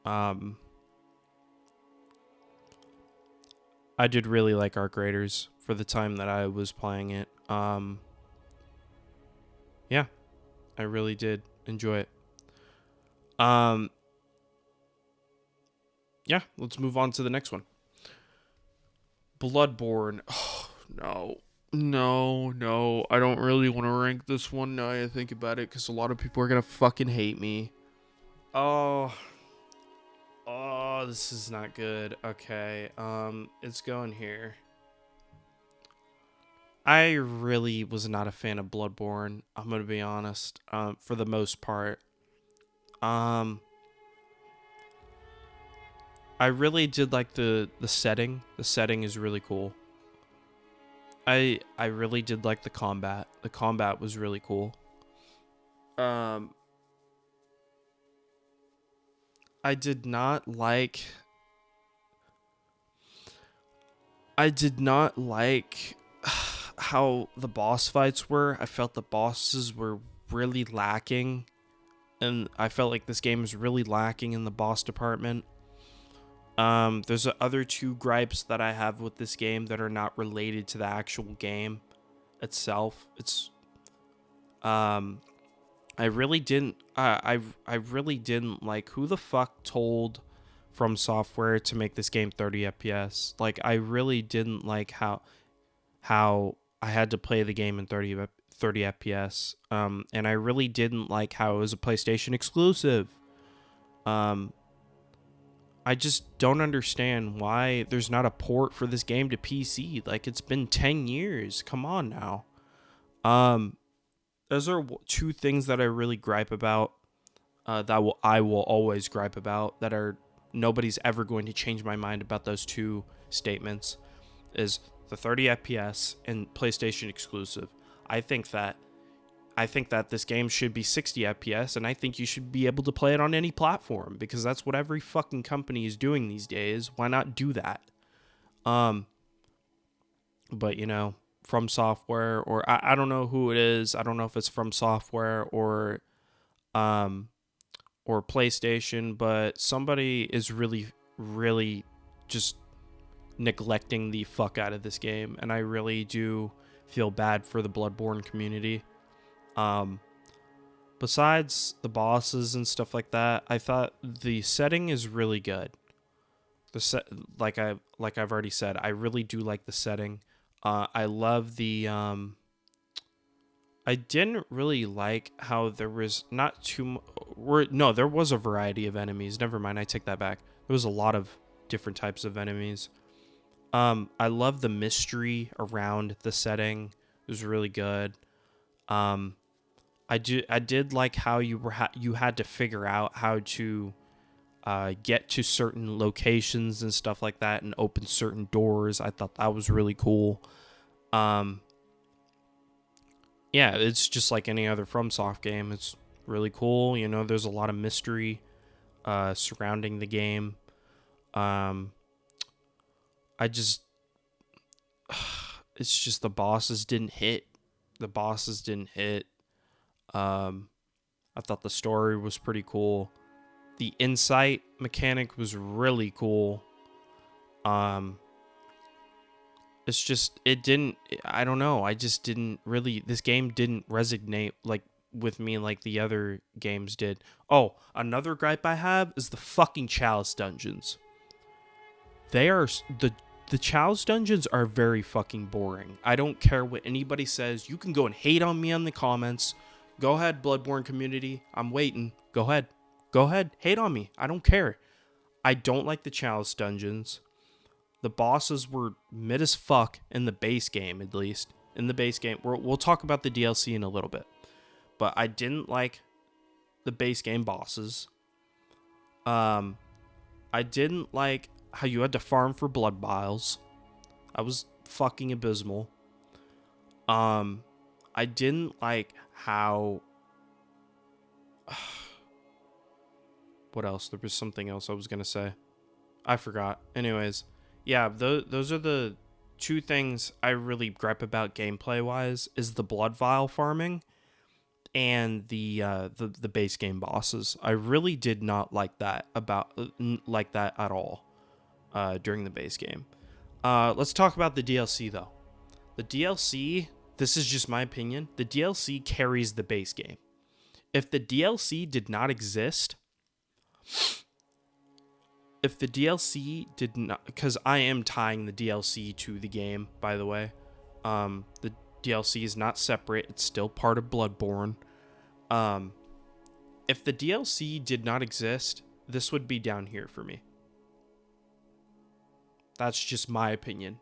Um, I did really like Arc Raiders for the time that I was playing it. Yeah, I really did enjoy it. Um, yeah, let's move on to the next one. Bloodborne. Oh, no. No. I don't really want to rank this one now I think about it, because a lot of people are going to fucking hate me. Oh, this is not good. Okay, it's going here. I really was not a fan of Bloodborne. I'm gonna be honest. For the most part, um, I really did like the setting. The setting is really cool. I really did like the combat. The combat was really cool. Um, I did not like. I did not like how the boss fights were. I felt the bosses were really lacking, and I felt like this game is really lacking in the boss department. There's other two gripes that I have with this game that are not related to the actual game itself. It's I really didn't I really didn't like who the fuck told From Software to make this game 30 FPS. Like, I really didn't like how I had to play the game in 30 FPS. And I really didn't like how it was a PlayStation exclusive. I just don't understand why there's not a port for this game to PC. Like, it's been 10 years. Come on now. Um, those are two things that I really gripe about. I will always gripe about. That are nobody's ever going to change my mind about those two statements. Is the 30 FPS and PlayStation exclusive. I think that this game should be 60 FPS, and I think you should be able to play it on any platform, because that's what every fucking company is doing these days. Why not do that? But From Software, or I don't know who it is. I don't know if it's From Software or PlayStation, but somebody is really, really just neglecting the fuck out of this game, and I really do feel bad for the Bloodborne community. Besides the bosses and stuff like that, I thought the setting is really good. The set, like I've already said, I really do like the setting. I love the. I didn't really like how there was not too. No, there was a variety of enemies. Never mind, I take that back. There was a lot of different types of enemies. I love the mystery around the setting. It was really good. I did like how you had to figure out how to get to certain locations and stuff like that, and open certain doors. I thought that was really cool. Yeah, it's just like any other FromSoft game. It's really cool. There's a lot of mystery surrounding the game. I just it's just the bosses didn't hit. The bosses didn't hit. I thought the story was pretty cool. The insight mechanic was really cool. It's just, it didn't, I don't know. I just didn't really, this game didn't resonate like with me like the other games did. Oh, another gripe I have is the fucking Chalice dungeons. They are the Chalice dungeons are very fucking boring. I don't care what anybody says. You can go and hate on me on the comments. Go ahead, Bloodborne community. I'm waiting. Go ahead. Go ahead. Hate on me. I don't care. I don't like the Chalice dungeons. The bosses were mid as fuck in the base game, at least. In the base game. We'll talk about the DLC in a little bit. But I didn't like the base game bosses. I didn't like how you had to farm for blood vials. That was fucking abysmal. I didn't like how... What else? There was something else I was going to say. I forgot. Anyways, yeah, those are the two things I really gripe about gameplay-wise, is the blood vial farming and the base game bosses. I really did not like that at all during the base game. Let's talk about the DLC, though. The DLC, this is just my opinion, the DLC carries the base game. If the DLC did not exist... If the DLC did not... Because I am tying the DLC to the game, by the way. The DLC is not separate. It's still part of Bloodborne. If the DLC did not exist, this would be down here for me. That's just my opinion.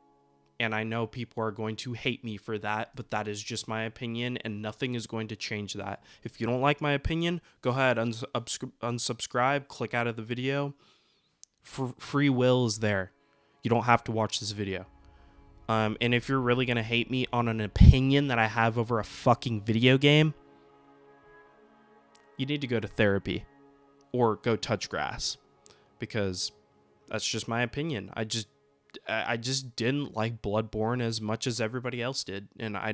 And I know people are going to hate me for that, but that is just my opinion, and nothing is going to change that. If you don't like my opinion, go ahead, unsubscribe, click out of the video. Free will is there. You don't have to watch this video. And if you're really going to hate me on an opinion that I have over a fucking video game, you need to go to therapy or go touch grass, because that's just my opinion. I just didn't like Bloodborne as much as everybody else did, and I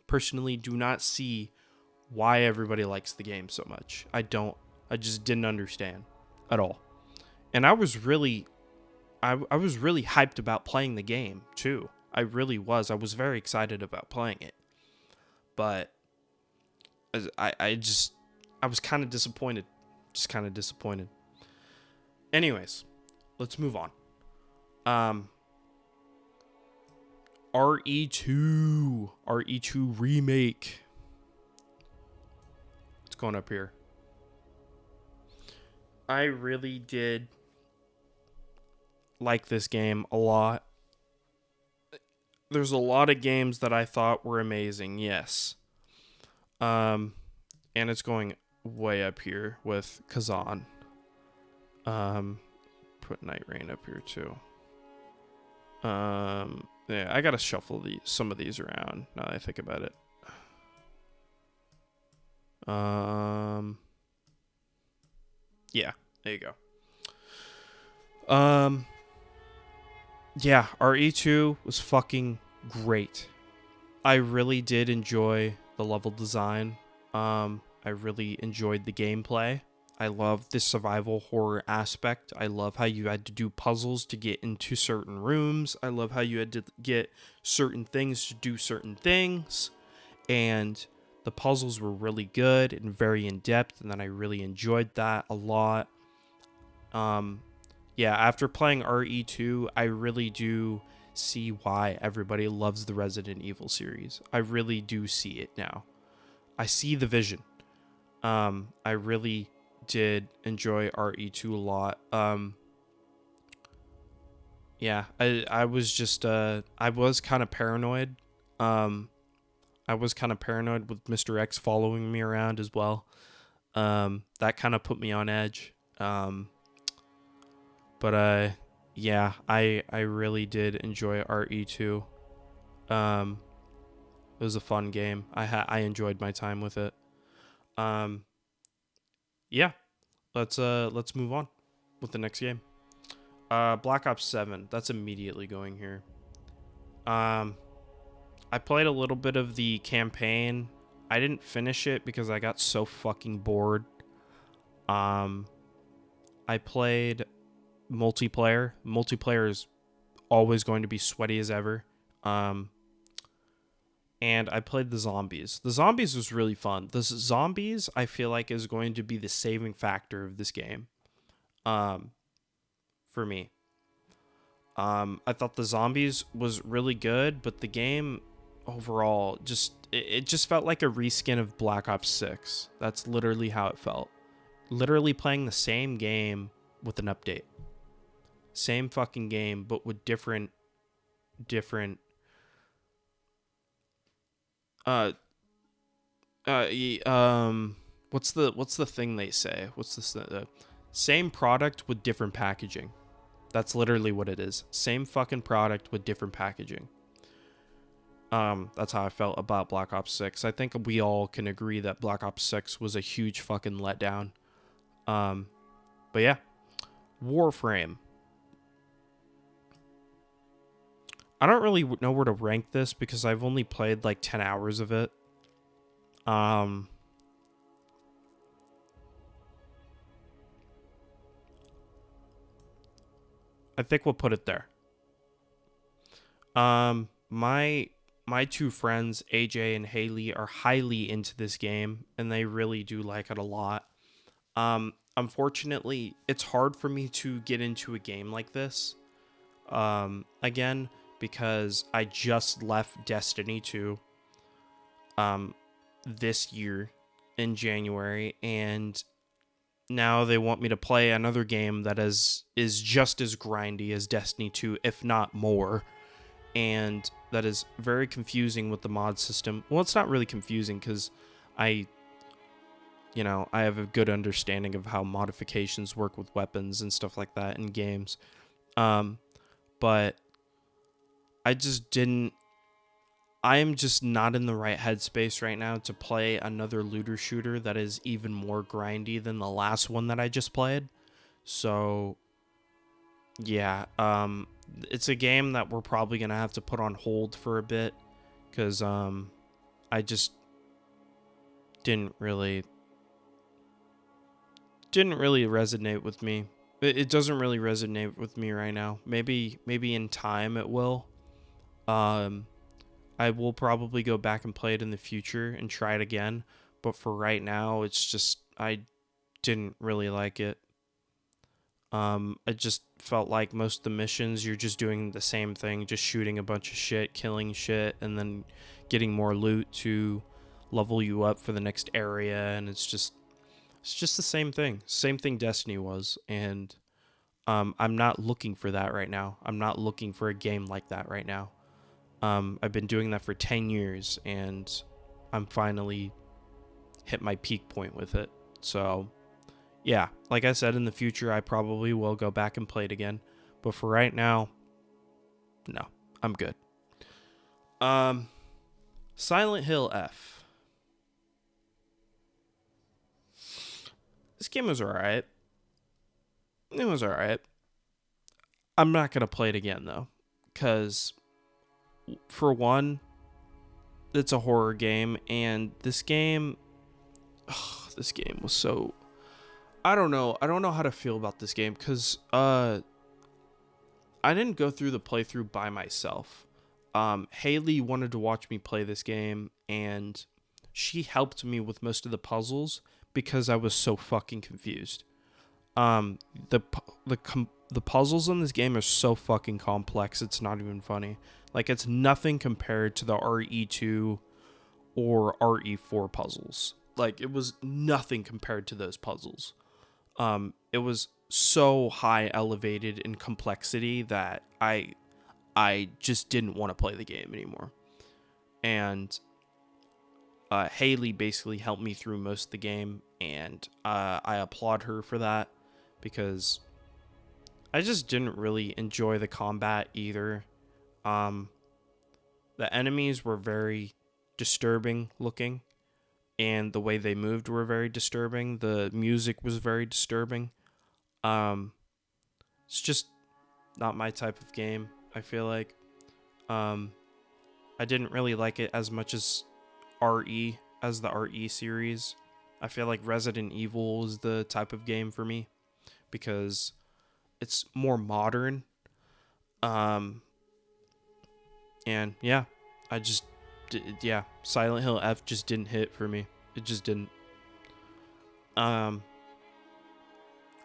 personally do not see why everybody likes the game so much. I just didn't understand at all. And I was really hyped about playing the game too. I really was. I was very excited about playing it. But I was kind of disappointed. Just kind of disappointed. Anyways, let's move on. RE2 remake. What's going up here? I really did like this game a lot. There's a lot of games that I thought were amazing, yes. And it's going way up here with Kazan. Put Night Rain up here too. Yeah, I gotta shuffle some of these around now that I think about it. Yeah, there you go. Yeah, RE2 was fucking great. I really did enjoy the level design. I really enjoyed the gameplay. I love the survival horror aspect. I love how you had to do puzzles to get into certain rooms. I love how you had to get certain things to do certain things. And the puzzles were really good and very in-depth, and then I really enjoyed that a lot. Yeah, after playing RE2, I really do see why everybody loves the Resident Evil series. I really do see it now. I see the vision. I really did enjoy RE2 a lot. Yeah, I was just I was kind of paranoid. I was kind of paranoid with Mr. X following me around as well. That kind of put me on edge. But yeah, I really did enjoy RE2. It was a fun game. I enjoyed my time with it. Yeah, let's move on with the next game. Black Ops 7. That's immediately going here. I played a little bit of the campaign. I didn't finish it because I got so fucking bored. I played multiplayer. Multiplayer is always going to be sweaty as ever. and I played the zombies. The zombies was really fun. The zombies, I feel like, is going to be the saving factor of this game, for me. I thought the zombies was really good, but the game overall it just felt like a reskin of Black Ops 6. That's literally how it felt. Literally playing the same game with an update. Same fucking game, but with different uh what's the thing they say? What's this same product with different packaging. That's literally what it is. Same fucking product with different packaging. That's how I felt about Black Ops 6. I think we all can agree that Black Ops 6 was a huge fucking letdown. But yeah, Warframe. I don't really know where to rank this because I've only played like 10 hours of it. I think we'll put it there. My two friends, AJ and Haley, are highly into this game, and they really do like it a lot. Unfortunately, it's hard for me to get into a game like this again, because I just left Destiny 2 this year in January, and now they want me to play another game that is just as grindy as Destiny 2, if not more. And that is very confusing with the mod system. Well, it's not really confusing because I have a good understanding of how modifications work with weapons and stuff like that in games. But I am just not in the right headspace right now to play another looter shooter that is even more grindy than the last one that I just played. So yeah, it's a game that we're probably gonna have to put on hold for a bit because I just didn't really resonate with me. It doesn't really resonate with me right now. Maybe in time it will. I will probably go back and play it in the future and try it again, but for right now, it's just I didn't really like it. It just felt like most of the missions you're just doing the same thing, just shooting a bunch of shit, killing shit, and then getting more loot to level you up for the next area, and it's just the same thing Destiny was, and I'm not looking for that right now. I'm not looking for a game like that right now. I've been doing that for 10 years, and I'm finally hit my peak point with it. So yeah, like I said, in the future, I probably will go back and play it again. But for right now, no, I'm good. Silent Hill F. This game was alright. It was alright. I'm not going to play it again, though. Because, for one, it's a horror game. And this game was so... I don't know how to feel about this game because I didn't go through the playthrough by myself. Haley wanted to watch me play this game, and she helped me with most of the puzzles because I was so fucking confused. The puzzles in this game are so fucking complex, it's not even funny. Like, it's nothing compared to the RE2 or RE4 puzzles. Like, it was nothing compared to those puzzles. It was so high elevated in complexity that I just didn't want to play the game anymore. And Haley basically helped me through most of the game, and I applaud her for that because I just didn't really enjoy the combat either. The enemies were very disturbing looking, and the way they moved were very disturbing. The music was very disturbing. It's just not my type of game, I feel like. I didn't really like it as much as the RE series. I feel like Resident Evil is the type of game for me because it's more modern. And yeah, I just yeah, Silent Hill F just didn't hit for me. It just didn't.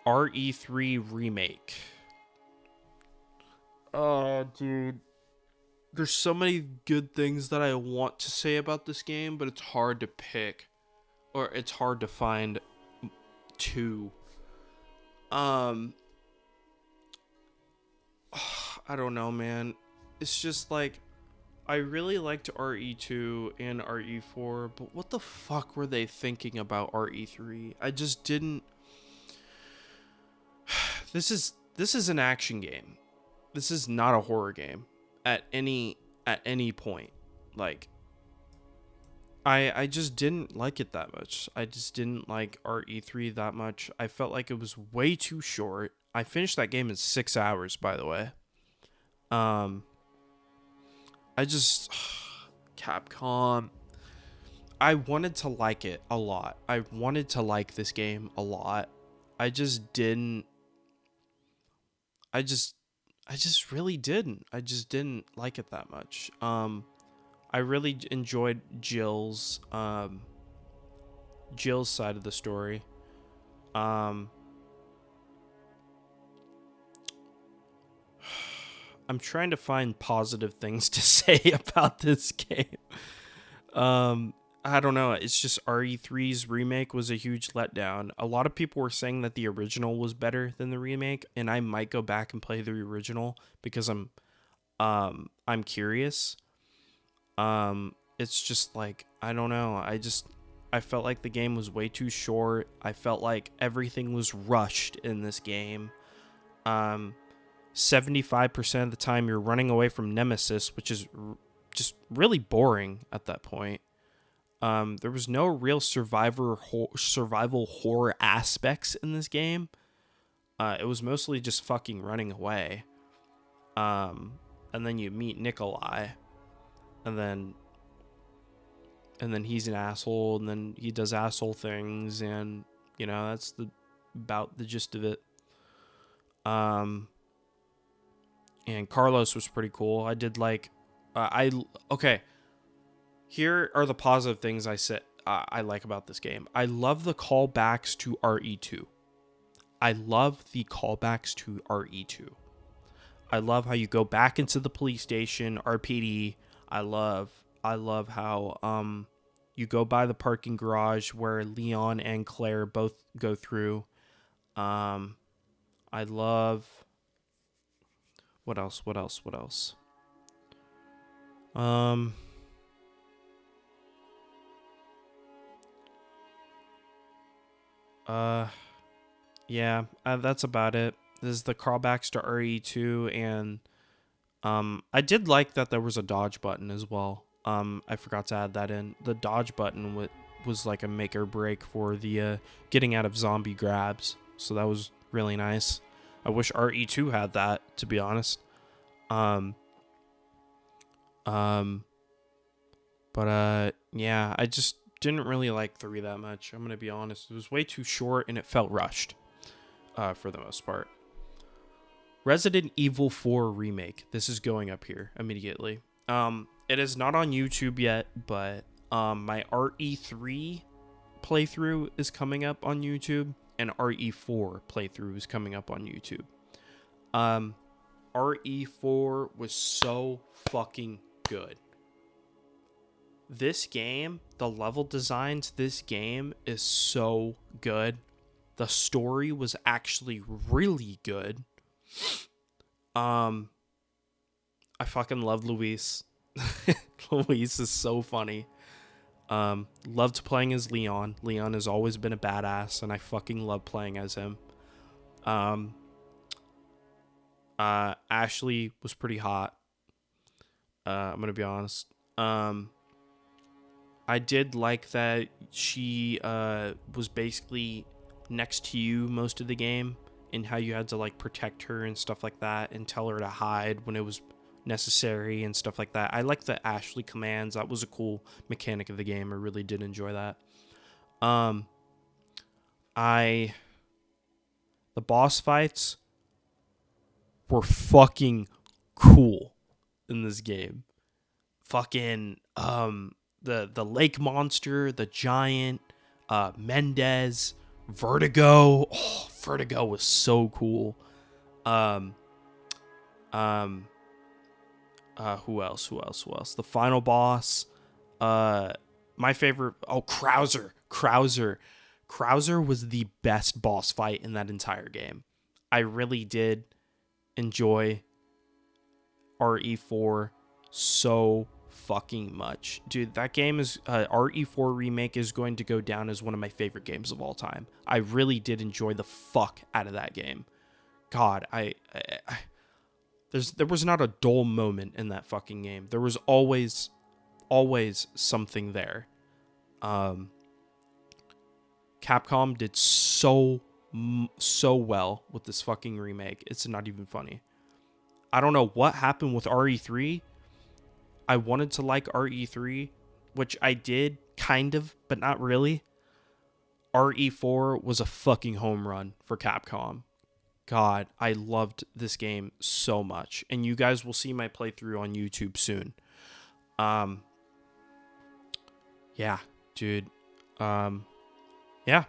RE3 remake. Oh, dude. There's so many good things that I want to say about this game, but it's hard to pick, or it's hard to find two. I don't know, man. It's just like, I really liked RE2 and RE4, but what the fuck were they thinking about RE3? I just didn't. This is an action game. This is not a horror game at any point. Like, I just didn't like it that much. I just didn't like RE3 that much. I felt like it was way too short. I finished that game in 6 hours, by the way. I just Capcom. I wanted to like it a lot. I wanted to like this game a lot. I just didn't. I just really didn't. I just didn't like it that much. I really enjoyed Jill's side of the story. I'm trying to find positive things to say about this game. I don't know. It's just RE3's remake was a huge letdown. A lot of people were saying that the original was better than the remake, and I might go back and play the original because I'm curious. It's just like, I don't know. I felt like the game was way too short. I felt like everything was rushed in this game. 75% of the time you're running away from Nemesis, which is just really boring at that point. There was no real survival horror aspects in this game. It was mostly just fucking running away. And then you meet Nikolai, and then he's an asshole, and then he does asshole things, and that's about the gist of it. And Carlos was pretty cool. I did like, okay. Here are the positive things I like about this game. I love the callbacks to RE2. I love the callbacks to RE2. I love how you go back into the police station, RPD. I love how you go by the parking garage where Leon and Claire both go through. I love, what else? Yeah, that's about it. This is the callbacks to RE2, and I did like that there was a dodge button as well. I forgot to add that in. The dodge button was like a make or break for the getting out of zombie grabs, so that was really nice. I wish RE2 had that, to be honest. But yeah, I just didn't really like 3 that much. I'm gonna be honest. It was way too short, and it felt rushed. For the most part. Resident Evil 4 remake. This is going up here immediately. It is not on YouTube yet, but my RE3 playthrough is coming up on YouTube, and RE4 playthrough is coming up on YouTube. RE4 was so fucking good. This game, the level design to this game is so good. The story was actually really good. I fucking love Luis. Luis is so funny. Loved playing as Leon. Leon has always been a badass, and I fucking love playing as him. Ashley was pretty hot. I'm gonna be honest. I did like that she was basically next to you most of the game, and how you had to like protect her and stuff like that, and tell her to hide when it was necessary and stuff like that. I like the Ashley commands. That was a cool mechanic of the game. I really did enjoy that. The boss fights were fucking cool in this game. Fucking the lake monster, the giant, Mendez, Vertigo. Oh, Vertigo was so cool. Um, um, who else? The final boss. My favorite. Oh, Krauser. Krauser was the best boss fight in that entire game. I really did enjoy RE4 so fucking much. Dude, that game is RE4 remake is going to go down as one of my favorite games of all time. I really did enjoy the fuck out of that game. God, there was not a dull moment in that fucking game. There was always something there. Capcom did so well with this fucking remake. It's not even funny. I don't know what happened with RE3. I wanted to like RE3, which I did kind of, but not really. RE4 was a fucking home run for Capcom. God, I loved this game so much, and you guys will see my playthrough on YouTube soon. Yeah, dude. Yeah.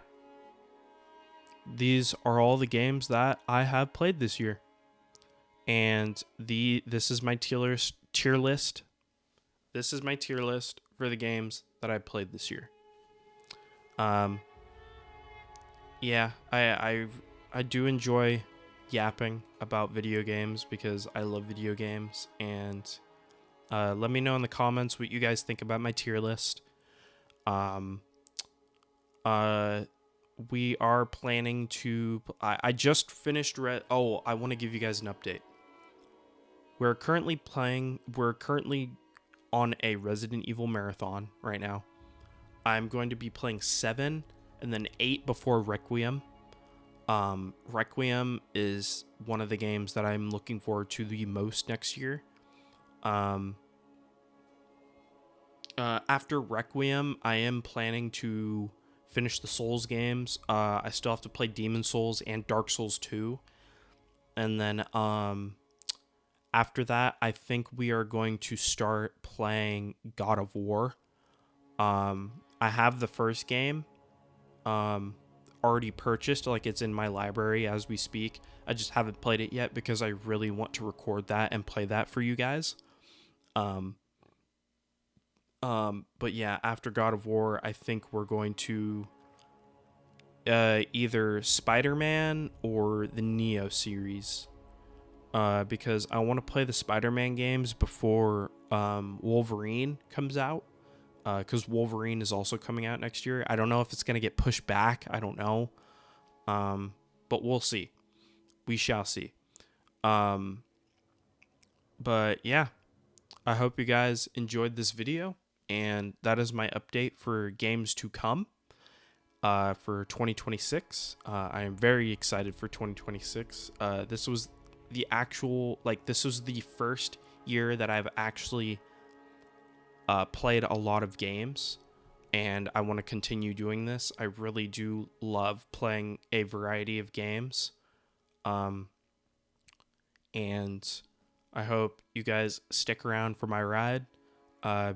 These are all the games that I have played this year. And this is my tier list. This is my tier list for the games that I played this year. Yeah, I do enjoy yapping about video games because I love video games, and let me know in the comments what you guys think about my tier list. We are planning to. I just finished. I want to give you guys an update. We're currently on a Resident Evil marathon right now. I'm going to be playing 7 and then 8 before Requiem. Requiem is one of the games that I'm looking forward to the most next year. After Requiem, I am planning to finish the Souls games. I still have to play Demon Souls and Dark Souls 2. And then after that, I think we are going to start playing God of War. I have the first game already purchased, like it's in my library as we speak. I just haven't played it yet because I really want to record that and play that for you guys. But yeah, after God of War, I think we're going to either Spider-Man or the Neo series. Because I want to play the Spider-Man games before Wolverine comes out. Because Wolverine is also coming out next year. I don't know if it's going to get pushed back. I don't know. But we'll see. We shall see. But yeah, I hope you guys enjoyed this video. And that is my update for games to come for 2026. I am very excited for 2026. This was the first year that I've actually played a lot of games, and I want to continue doing this. I really do love playing a variety of games, and I hope you guys stick around for my ride,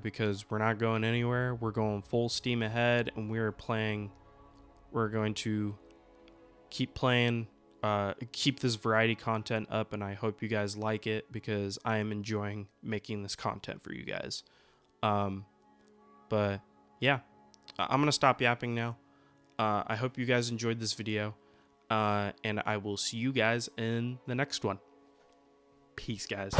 because we're not going anywhere. We're going full steam ahead, and we're going to keep playing, keep this variety content up, and I hope you guys like it because I am enjoying making this content for you guys. But yeah, I'm going to stop yapping now. I hope you guys enjoyed this video, and I will see you guys in the next one. Peace, guys.